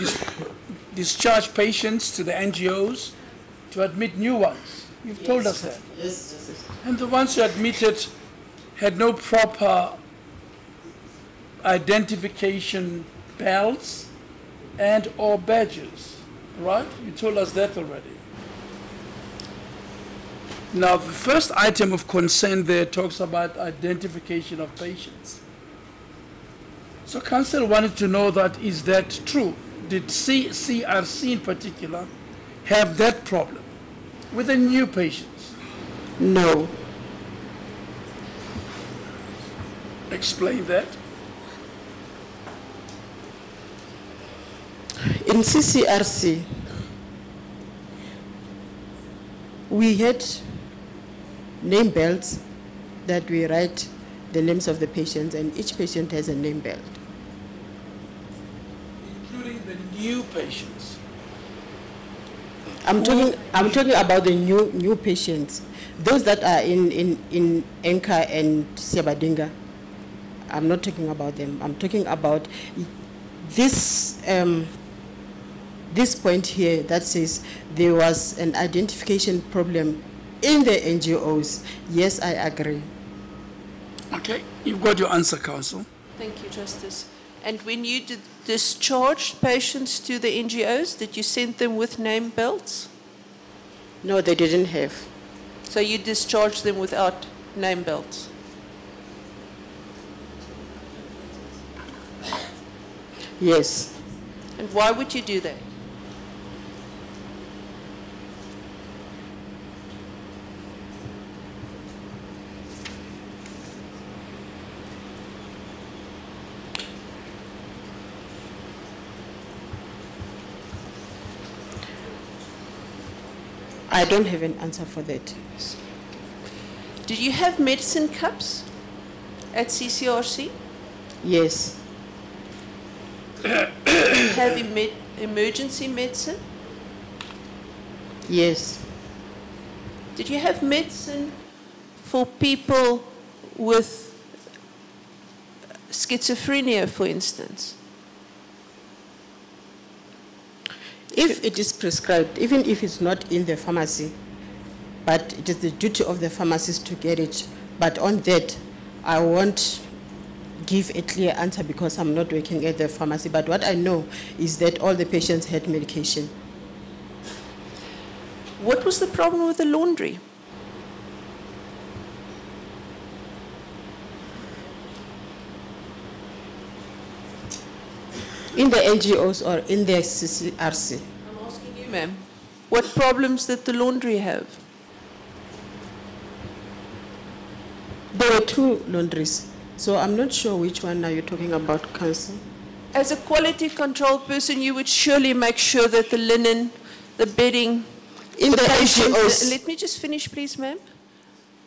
discharge patients to the NGOs to admit new ones. You've told us that. Yes, yes. And the ones you admitted had no proper identification belts and or badges, right? You told us that already. Now, the first item of consent there talks about identification of patients. So council wanted to know that, is that true? Did CRC in particular have that problem with the new patients? No. Explain that. In CCRC, we had name belts that we write the names of the patients, and each patient has a name belt. Including the new patients. I'm talking about the new patients, those that are in Enka and Sebadinga. I'm not talking about them. I'm talking about this this point here that says there was an identification problem in the NGOs. Yes, I agree. Okay, you've got your answer, Council. Thank you, Justice. And when you discharged patients to the NGOs, did you send them with name belts? No, they didn't have. So you discharged them without name belts? Yes. And why would you do that? I don't have an answer for that. Did you have medicine cups at CCRC? Yes. Have emergency medicine? Yes. Did you have medicine for people with schizophrenia, for instance? If it is prescribed, even if it's not in the pharmacy, but it is the duty of the pharmacist to get it. But on that, I won't give a clear answer because I'm not working at the pharmacy. But what I know is that all the patients had medication. What was the problem with the laundry? In the NGOs or in the CCRC? I'm asking you, ma'am. What problems did the laundry have? There were two laundries, so I'm not sure which one are you talking about, Council. As a quality control person, you would surely make sure that the linen, the bedding, In the NGOs. Let me just finish, please, ma'am.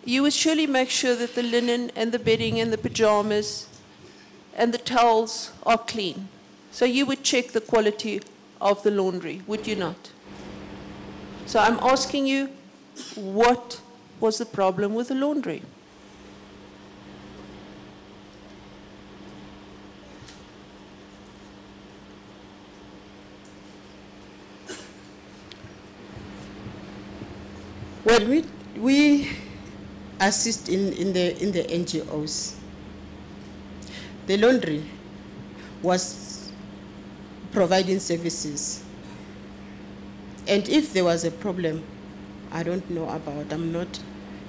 You would surely make sure that the linen and the bedding and the pajamas and the towels are clean. So you would check the quality of the laundry, would you not? So I'm asking you, what was the problem with the laundry? Well, we assist in the NGOs. The laundry was providing services. And if there was a problem, I don't know about, I'm not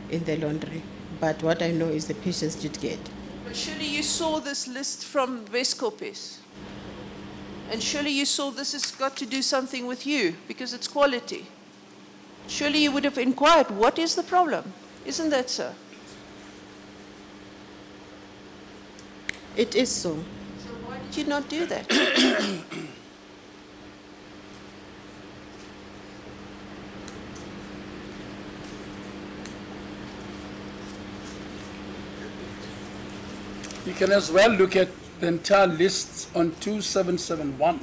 in the laundry. But what I know is the patients did get. But surely you saw this list from Westkopes. And surely you saw this has got to do something with you because it's quality. Surely you would have inquired, what is the problem? Isn't that so? It is so. So why did you not do that? You can as well look at the entire lists on 2771.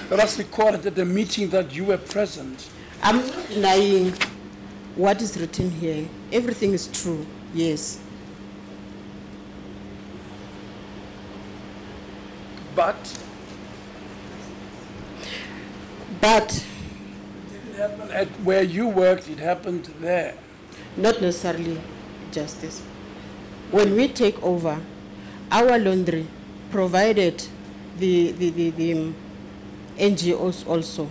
That was recorded at the meeting that you were present I'm not denying what is written here. Everything is true, yes. But But it didn't happen at where you worked, it happened there. not necessarily justice. When we take over, our laundry provided the NGOs also.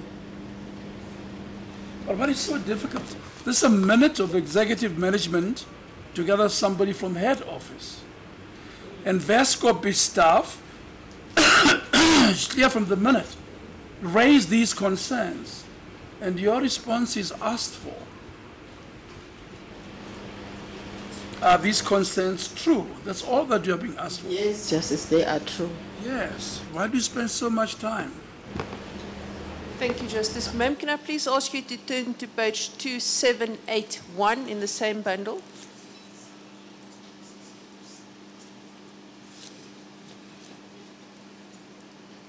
But it's so difficult. This is a minute of executive management to gather somebody from head office. And Vescop staff, it's clear from the minute, raise these concerns. And your response is asked for. Are these concerns true? That's all that you're being asked for. Yes, Justice, they are true. Yes. Why do you spend so much time? Thank you, Justice. Ma'am, can I please ask you to turn to page 2781 in the same bundle?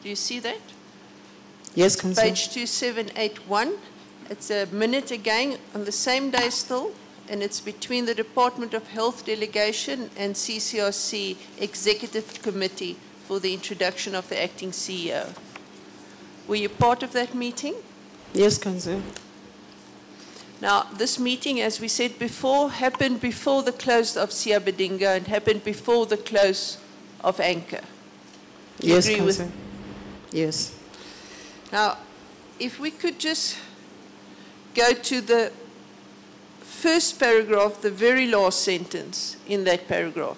Do you see that? Yes, Council. Page 2781. It's a minute again on the same day still, and it's between the Department of Health delegation and CCRC Executive Committee for the introduction of the acting CEO. Were you part of that meeting? Yes, Council. Now, this meeting, as we said before, happened before the close of Siabedinga and happened before the close of Anchor. Yes, agree with- Council. Yes. Now, if we could just go to the first paragraph, the very last sentence in that paragraph.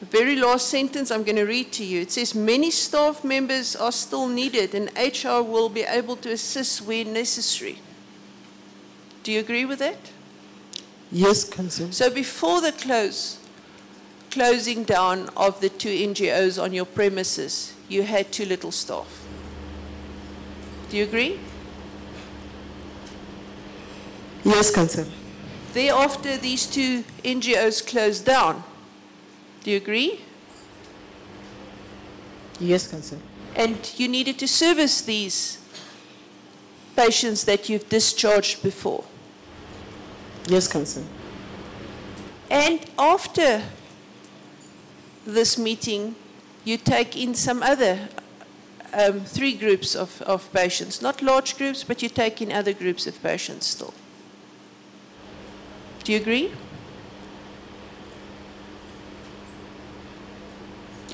The very last sentence I'm going to read to you. It says, many staff members are still needed and HR will be able to assist where necessary. Do you agree with that? Yes, Council. So before the closing down of the 2 NGOs on your premises, you had too little staff. Do you agree? Yes, Council. Thereafter, these 2 NGOs closed down. Do you agree? Yes, Council. And you needed to service these patients that you've discharged before. Yes, Council. And after this meeting, you take in some other 3 groups of patients. Not large groups, but you take in other groups of patients still. Do you agree?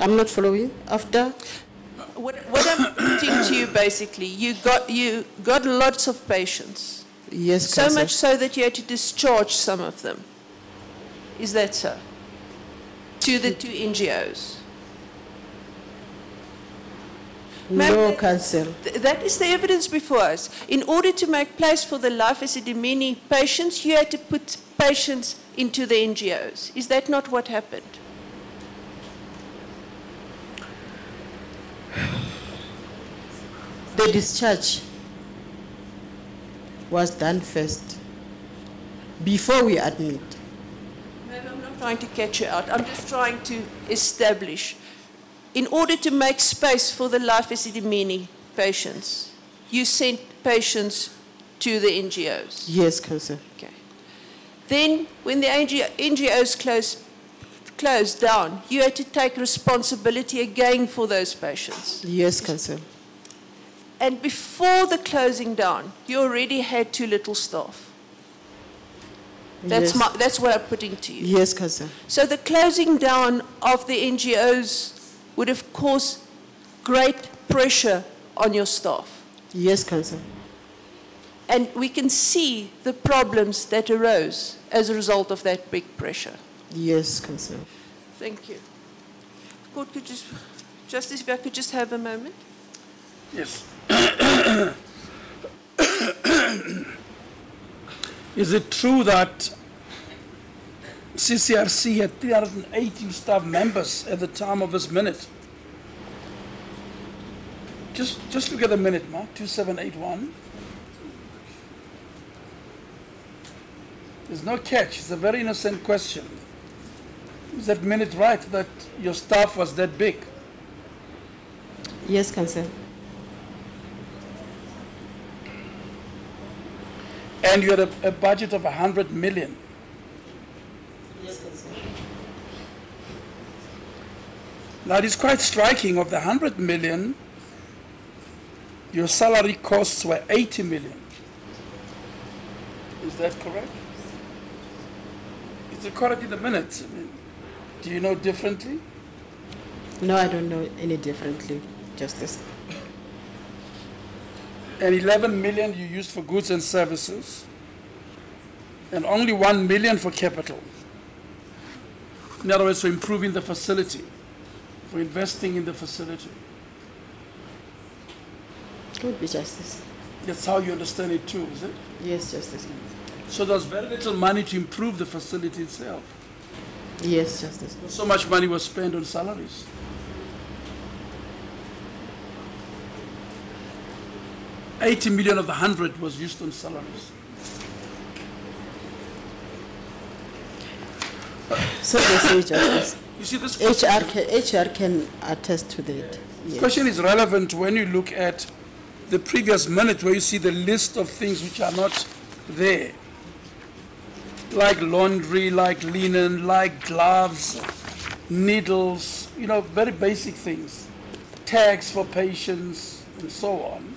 I'm not following. After? What I'm putting to you basically, you got lots of patients. Yes, So Council. much so that you had to discharge some of them. Is that so? To the 2 NGOs. No, Ma'am, Council. That is the evidence before us. In order to make place for the life Esidimeni patients, you had to put patients into the NGOs. Is that not what happened? The discharge was done first, before we admit. Maybe I'm not trying to catch you out. I'm just trying to establish. In order to make space for the life Esidimeni patients, you sent patients to the NGOs. Yes, Council. Okay. Then, when the NGOs closed down, you had to take responsibility again for those patients. Yes, Council. And before the closing down, you already had too little staff. Yes. That's what I'm putting to you. Yes, Council. So the closing down of the NGOs would have caused great pressure on your staff. Yes, Council. And we can see the problems that arose as a result of that big pressure. Yes, Council. Thank you. Court, Justice, if I could just have a moment. Yes. Is it true that CCRC had 318 staff members at the time of this minute? Just look at the minute, Mark, 2781. There's no catch. It's a very innocent question. Is that minute right, that your staff was that big? Yes, Council. And you had a budget of 100 million. Yes, Council. Now it is quite striking, of the 100 million, your salary costs were 80 million. Is that correct? Is it correct in the minutes? I mean, do you know differently? No, I don't know any differently, Justice. And 11 million you used for goods and services, and only 1 million for capital. In other words, for improving the facility, for investing in the facility. Could be, Justice. That's how you understand it too, is it? Yes, Justice. So there's very little money to improve the facility itself. Yes, Justice. So much money was spent on salaries. $80 million of the 100 was used on salaries. So they say, Justice. You see, this HR can attest to that. Yes. question is relevant when you look at the previous minute where you see the list of things which are not there. Like laundry, like linen, like gloves, needles, you know, very basic things. Tags for patients and so on.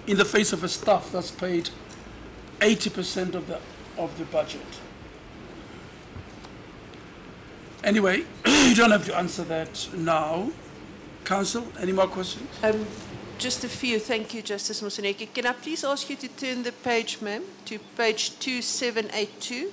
In the face of a staff that's paid 80% of the budget. Anyway, you don't have to answer that now. Council, any more questions? Just a few. Thank you, Justice Moseneke. Can I please ask you to turn the page, ma'am, to page 2782?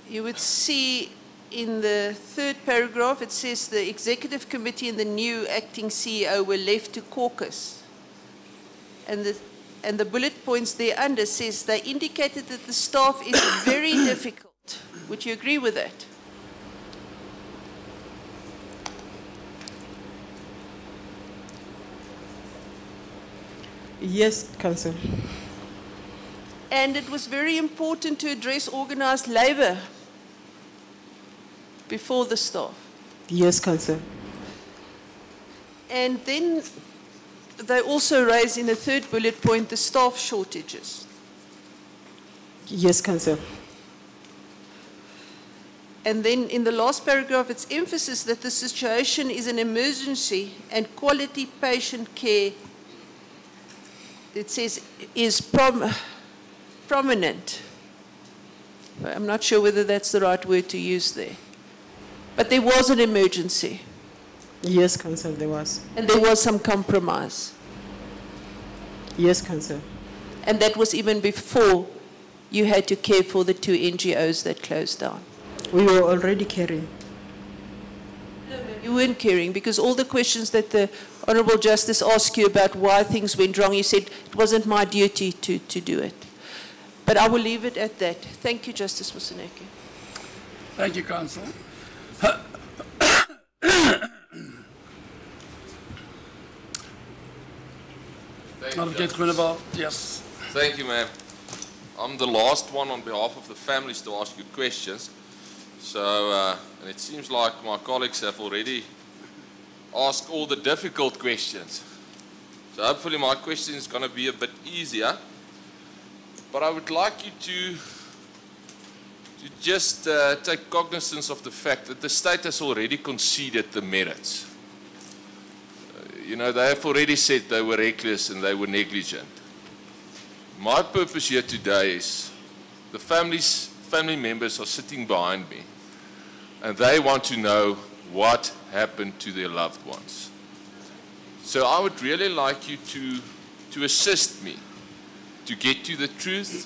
You would see in the third paragraph, it says the executive committee and the new acting CEO were left to caucus. And the bullet points there under says they indicated that the staff is very difficult. Would you agree with that? Yes, Council. And it was very important to address organized labor before the staff. Yes, Council. And then they also raise in the third bullet point the staff shortages. Yes, Council. And then in the last paragraph, it's emphasis that the situation is an emergency and quality patient care, it says, is prominent. I'm not sure whether that's the right word to use there. But there was an emergency. Yes, Council, there was. And there was some compromise. Yes, Council. And that was even before you had to care for the 2 NGOs that closed down. We were already caring. You weren't caring because all the questions that the Honourable Justice asked you about why things went wrong, you said it wasn't my duty to do it. But I will leave it at that. Thank you, Justice Moseneke. Thank you, Council. Yes. Thank you, ma'am. I'm the last one on behalf of the families to ask you questions. So, and it seems like my colleagues have already asked all the difficult questions. So hopefully my question is going to be a bit easier. But I would like you to just take cognizance of the fact that the state has already conceded the merits. You know, they have already said they were reckless and they were negligent. My purpose here today is the family members are sitting behind me and they want to know what happened to their loved ones. So I would really like you to assist me to get to the truth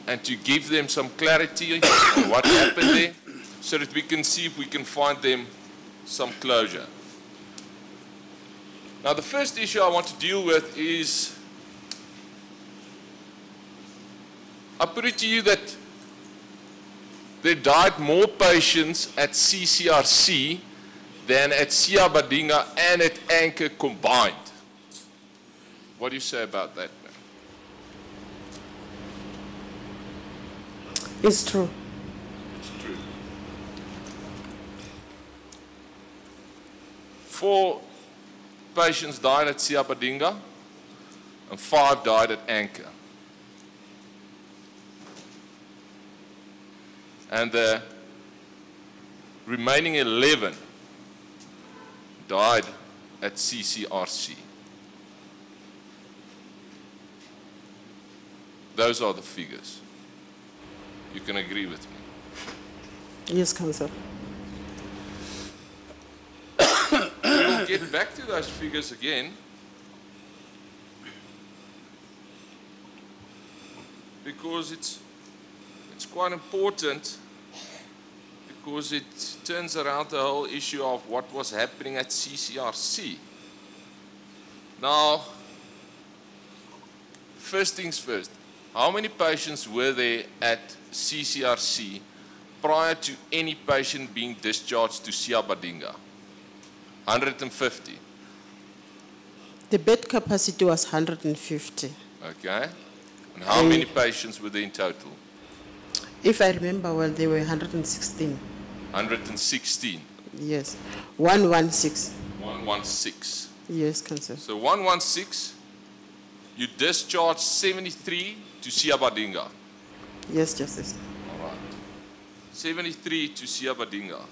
and to give them some clarity on what happened there so that we can see if we can find them some closure. Now, the first issue I want to deal with is, I put it to you that there died more patients at CCRC than at Siabadinga and at Anchor combined. What do you say about that, man? It's true. It's true. For patients died at Siabadinga and 5 died at Anchor. And the remaining 11 died at CCRC. Those are the figures. You can agree with me. Yes, Councillor. We'll get back to those figures again. Because it's quite important, because it turns around the whole issue of what was happening at CCRC. Now, first things first, how many patients were there at CCRC prior to any patient being discharged to Siabadinga? 150. The bed capacity was 150. Okay. And how many patients were there in total? If I remember well, there were 116. 116. Yes. 116. 116. Yes, Councillor. So 116, you discharged 73 to Siabadinga. Yes, Justice. All right. 73 to Siabadinga.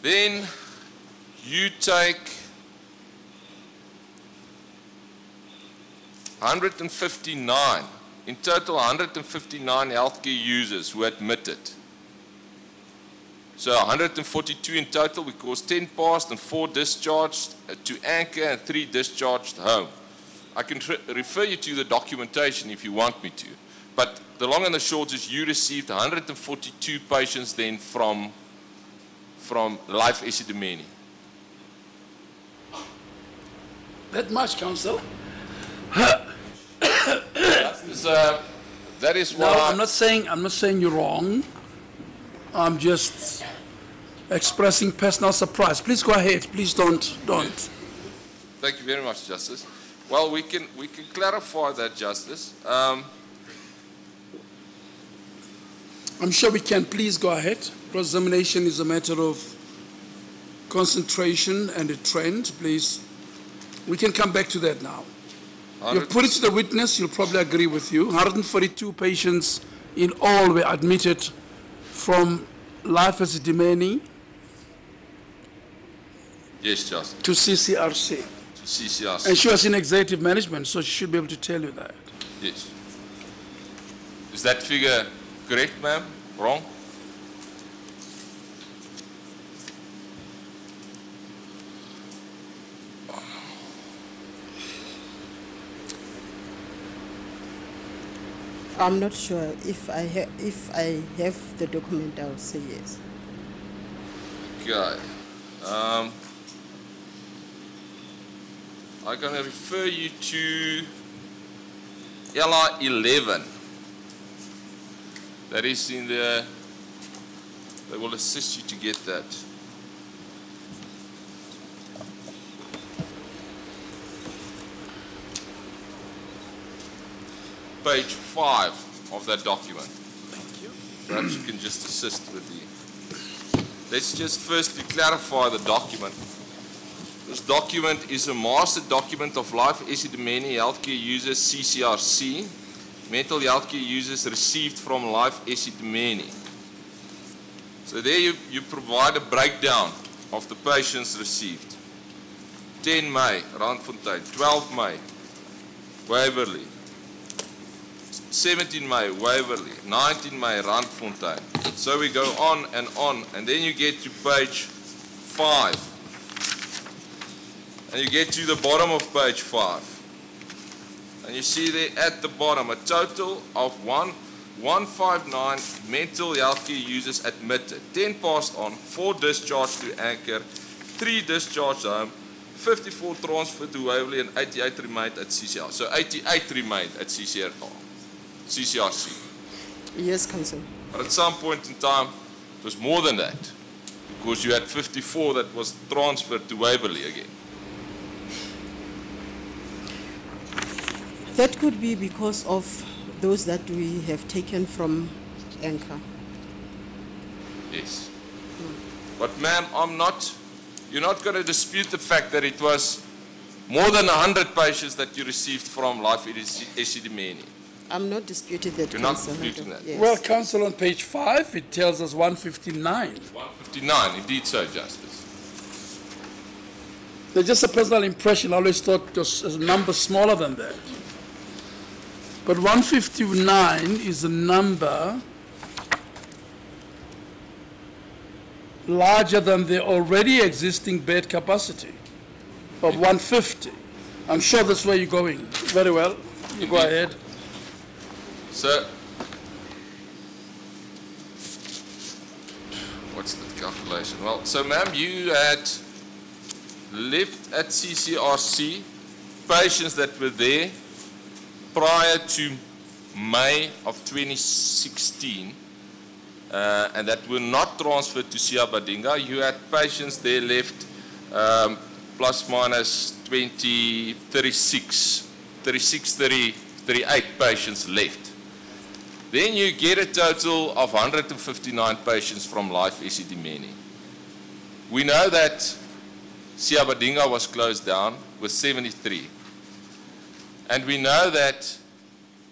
Then you take 159, in total 159 healthcare users who admitted. So 142 in total because 10 passed and 4 discharged to Anchor and 3 discharged home. I can refer you to the documentation if you want me to. But the long and the short is you received 142 patients then from Life Esidimeni. That much, Council? That is No, why I'm not saying you're wrong. I'm just expressing personal surprise. Please go ahead. Please don't. Thank you very much, Justice. Well, we can clarify that, Justice. I'm sure we can. Please go ahead. Cross-examination is a matter of concentration and a trend. Please, we can come back to that now. You put it to the witness, he'll probably agree with you. 142 patients in all were admitted from Life Esidimeni Yes, Justice. to CCRC. To CCRC. And she was in executive management, so she should be able to tell you that. Yes. Is that figure correct, ma'am? Wrong? I'm not sure. If I have the document, I will say yes. Okay. I'm going to refer you to LR 11. That is in the, they will assist you to get that. Page 5 of that document. Thank you. Perhaps you can just assist with the... Let's just firstly clarify the document. This document is a master document of Life Esidimeni healthcare users CCRC, mental healthcare users received from Life Esidimeni. So there you provide a breakdown of the patients received. 10 May, Randfontein, 12 May, Waverley, 17 May, Waverley, 19 May, Randfontein. So we go on, and then you get to page 5. And you get to the bottom of page 5. And you see there at the bottom a total of 159 mental healthcare users admitted. 10 passed on, 4 discharged to Anchor, 3 discharged home, 54 transferred to Waverley, and 88 remained at CCR. So 88 remained at CCRC. Yes, Council. But at some point in time, it was more than that, because you had 54 that was transferred to Waverley again. That could be because of those that we have taken from Anchor. Yes. But ma'am, I'm not You're not going to dispute the fact that it was more than 100 patients that you received from Life Esidimeni. I'm not disputing that. You're not Councillor. disputing that? Yes. Well, Council, on page 5, it tells us 159. 159, indeed so, Justice. There's just a personal impression. I always thought it was a number smaller than that. But 159 is a number larger than the already existing bed capacity of 150. I'm sure that's where you're going. Very well. You go ahead. So, what's the calculation? Well, so ma'am, you had left at CCRC patients that were there prior to May of 2016 and that were not38 patients left. Then you get a total of 159 patients from Life Esidimeni. We know that Siabadinga was closed down with 73. And we know that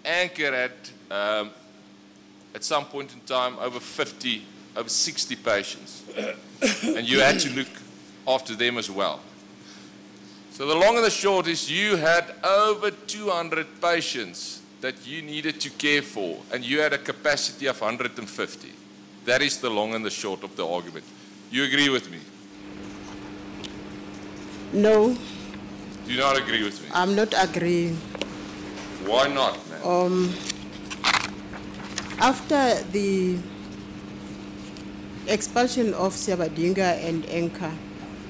Anchor had, at some point in time, over 60 patients. And you had to look after them as well. So the long and the short is you had over 200 patients that you needed to care for, and you had a capacity of 150. That is the long and the short of the argument. You agree with me? No. Do you not agree with me? I'm not agreeing. Why not, man? After the expulsion of Siabadinga and Anchor,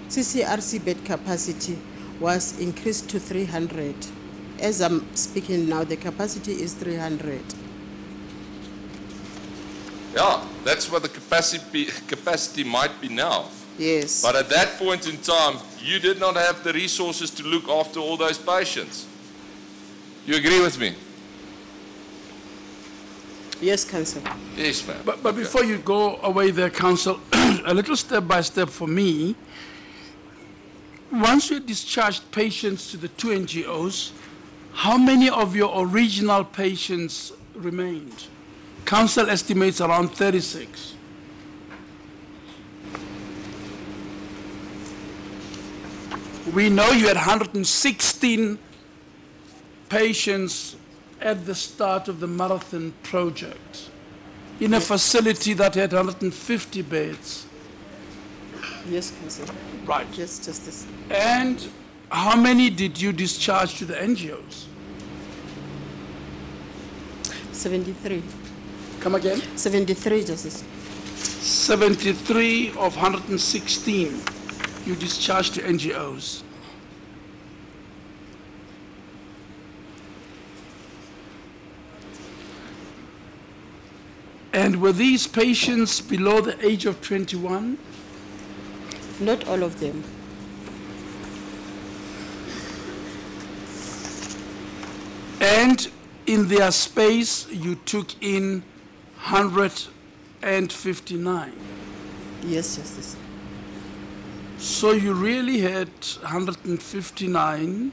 CCRC bed capacity was increased to 300. As I'm speaking now, the capacity is 300. Yeah, that's what the capacity might be now. Yes. But at that point in time, you did not have the resources to look after all those patients. You agree with me? Yes, Councillor. Yes, ma'am. But before you go away there, Council, a little step by step for me. Once you discharged patients to the 2 NGOs, how many of your original patients remained? Council estimates around 36. We know you had 116 patients at the start of the marathon project in a facility that had 150 beds. Yes, Councillor. Right. Yes, Justice. And how many did you discharge to the NGOs? 73. Come again? 73, Justice. 73 of 116 you discharged to NGOs. And were these patients below the age of 21? Not all of them. And in their space, you took in 159. Yes, Justice. So you really had 159,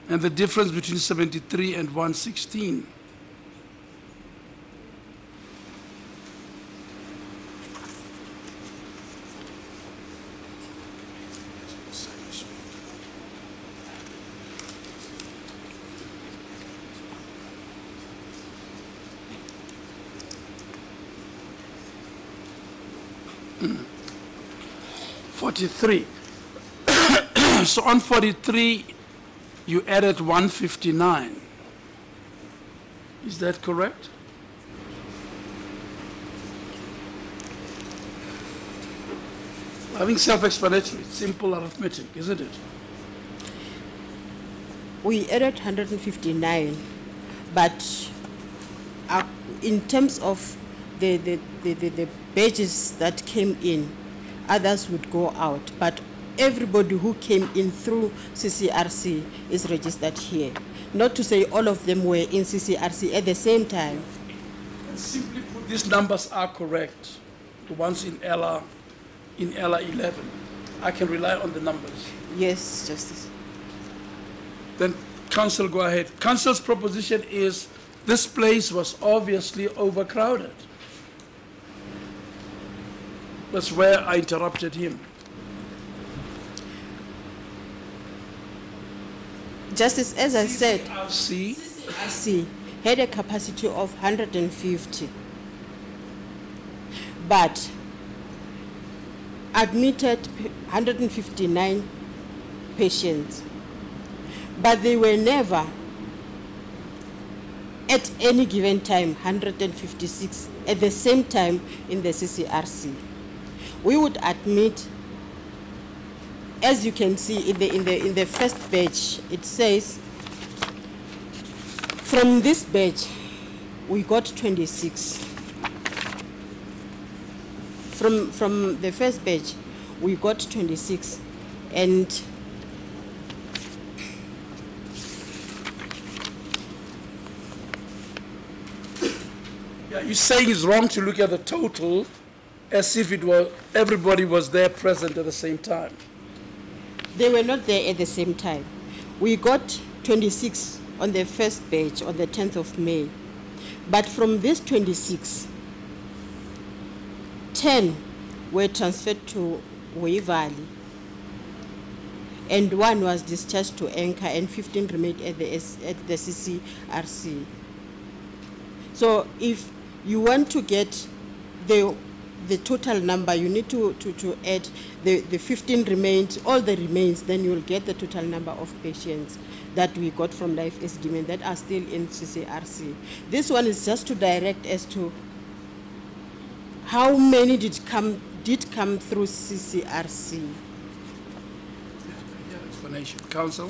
and the difference between 73 and 116. Mm. 43. So on 43, you added 159. Is that correct? I think self-explanatory, simple arithmetic, isn't it? We added 159, but in terms of the badges that came in, others would go out. But everybody who came in through CCRC is registered here. Not to say all of them were in CCRC at the same time. And simply put, these numbers are correct, the ones in ELA 11. I can rely on the numbers. Yes, Justice. Then counsel, go ahead. Counsel's proposition is this place was obviously overcrowded. That's where I interrupted him. Justice, as I said, See, CCRC had a capacity of 150, but admitted 159 patients, but they were never at any given time 156 at the same time in the CCRC. We would admit, as you can see in the first batch, it says from this batch we got 26. From the first batch we got 26, and yeah, you're saying it's wrong to look at the total as if it was everybody was there present at the same time. they were not there at the same time. We got 26 on the first batch on the 10th of May, but from this 26, 10 were transferred to Waverley, and 1 was discharged to Anchor, and 15 remained at the CCRC. So if you want to get the total number, you need to add the 15 remains, all the remains, then you will get the total number of patients that we got from Life Esidimeni that are still in CCRC. This one is just to direct as to how many did come through CCRC. Explanation. Counsel?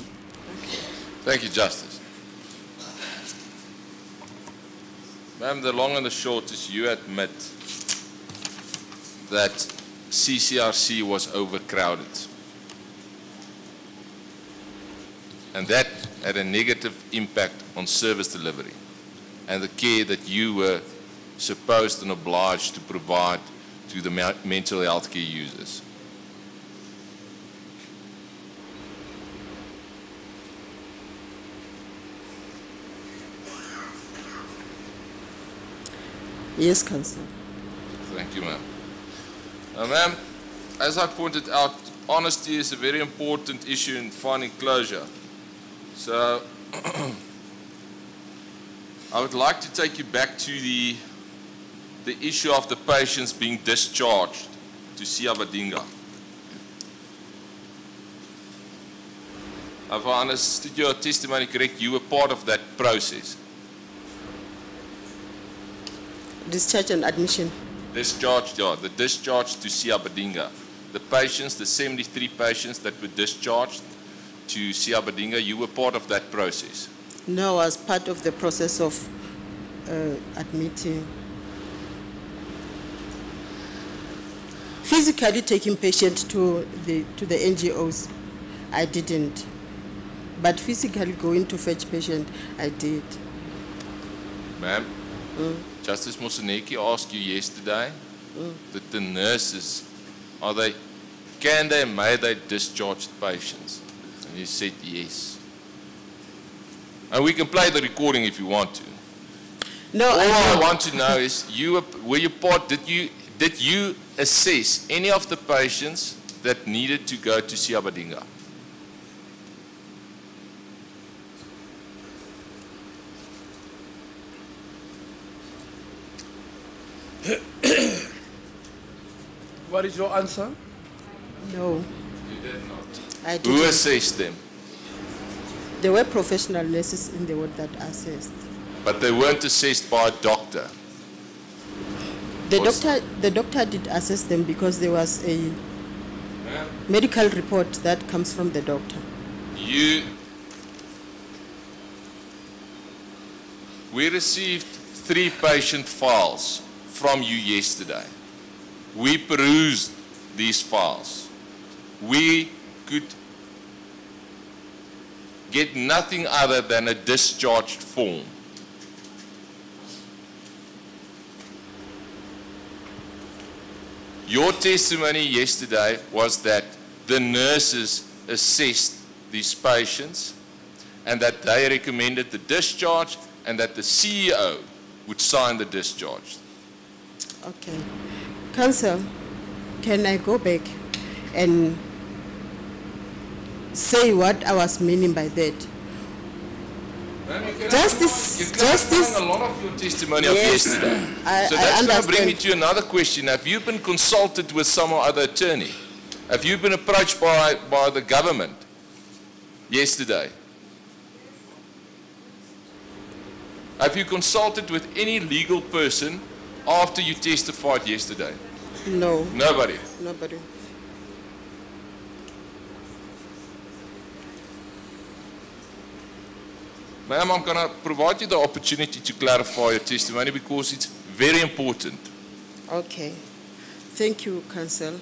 Thank you, Justice. Ma'am, the long and the short is you admit that CCRC was overcrowded. And that had a negative impact on service delivery and the care that you were supposed and obliged to provide to the mental health care users. Yes, Counsel. Thank you, ma'am. Now, ma'am, as I pointed out, honesty is a very important issue in finding closure. So, I would like to take you back to the issue of the patients being discharged to Siabadinga. If I understood your testimony correct, you were part of that process. Discharge and admission. Discharge, yeah, the discharge to Siabadinga. The patients, the 73 patients that were discharged to Siabadinga, you were part of that process? No, as part of the process of admitting. Physically taking patients to the NGOs, I didn't. But physically going to fetch patient, I did. Ma'am, Justice Moseneke asked you yesterday that the nurses, may they discharge the patients? And you said yes. And we can play the recording if you want to. No, All I want to know is, did you assess any of the patients that needed to go to Siabadinga? What is your answer? No, You did not. I didn't. Who assessed them? There were professional nurses in the ward that assessed. But they weren't assessed by a doctor. The doctor did assess them because there was a medical report that comes from the doctor. We received 3 patient files from you yesterday. We perused these files. We could get nothing other than a discharged form. Your testimony yesterday was that the nurses assessed these patients and that they recommended the discharge and that the CEO would sign the discharge. Okay. Counsel, can I go back and say what I was meaning by that? Justice. A lot of your testimony of yesterday. So that's going to bring me to another question. Have you been consulted with some other attorney? Have you been approached by the government yesterday? Have you consulted with any legal person after you testified yesterday? No. Nobody? Nobody. Ma'am, I'm going to provide you the opportunity to clarify your testimony because it's very important. Okay. Thank you, Counsel.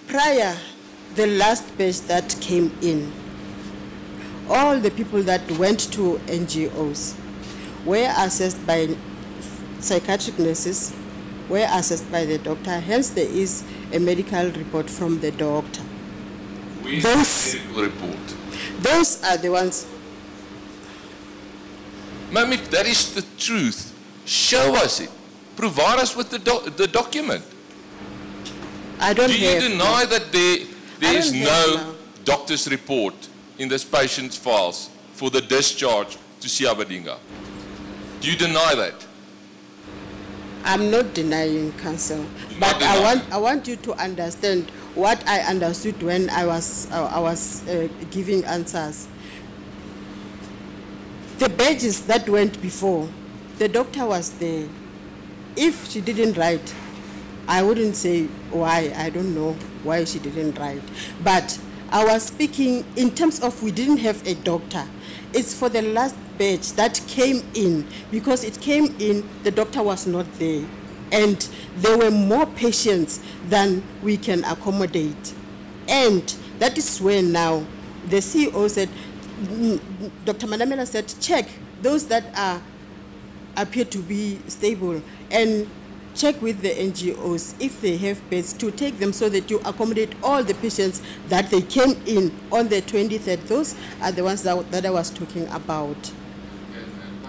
Prior, the last batch that came in, all the people that went to NGOs were assessed by psychiatric nurses, were assessed by the doctor. Hence, there is a medical report from the doctor. Where's the medical report? Those are the ones. Ma'am, if that is the truth, show us it. Provide us with the document. I don't Do you deny that there is no doctor's report in this patient's files for the discharge to Siabadinga? Do you deny that? I'm not denying, Counsel, but I want you to understand what I understood when I was giving answers. The badges that went before, the doctor was there. If she didn't write, I wouldn't say why. I don't know why she didn't write. But I was speaking in terms of we didn't have a doctor. It's for the last batch that came in. Because it came in, the doctor was not there. And there were more patients than we can accommodate. And that is where now the CEO said, Dr. Manamela said, check those that appear to be stable and check with the NGOs if they have beds to take them so that you accommodate all the patients that they came in on the 23rd. Those are the ones that I was talking about.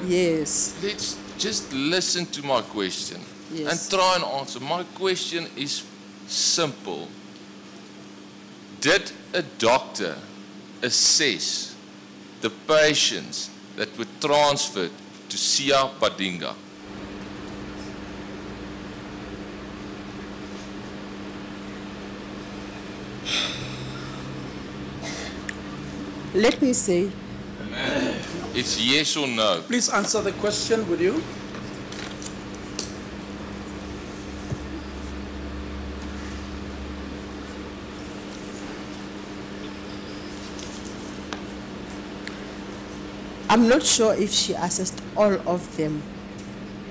Yes. Let's just listen to my question. Yes. And try and answer. My question is simple. Did a doctor assess the patients that were transferred to Siabadinga? Let me say. It's yes or no. Please answer the question, would you? I'm not sure if she assessed all of them,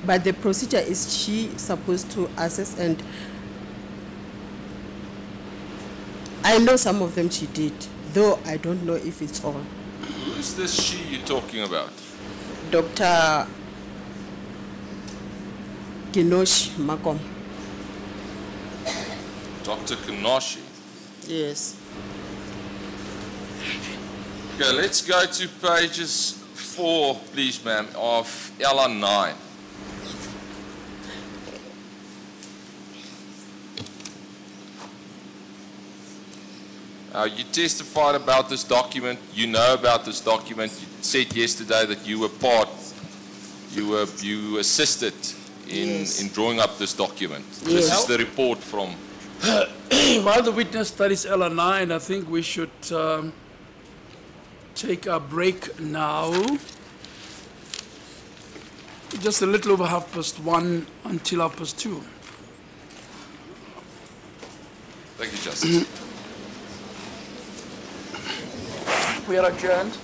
but the procedure is she supposed to assess, and I know some of them she did, though I don't know if it's all. Who is this she you're talking about? Dr. Kinoshi Makom. Dr. Kinoshi? Yes. Okay, let's go to pages 4, please, ma'am, of LR9. You testified about this document. You know about this document. You said yesterday that you were you assisted in drawing up this document. Yes. This is the report from. While the witness studies LR9, I think we should take a break now. Just a little over 1:30 until 2:30. Thank you, Justice. We are adjourned.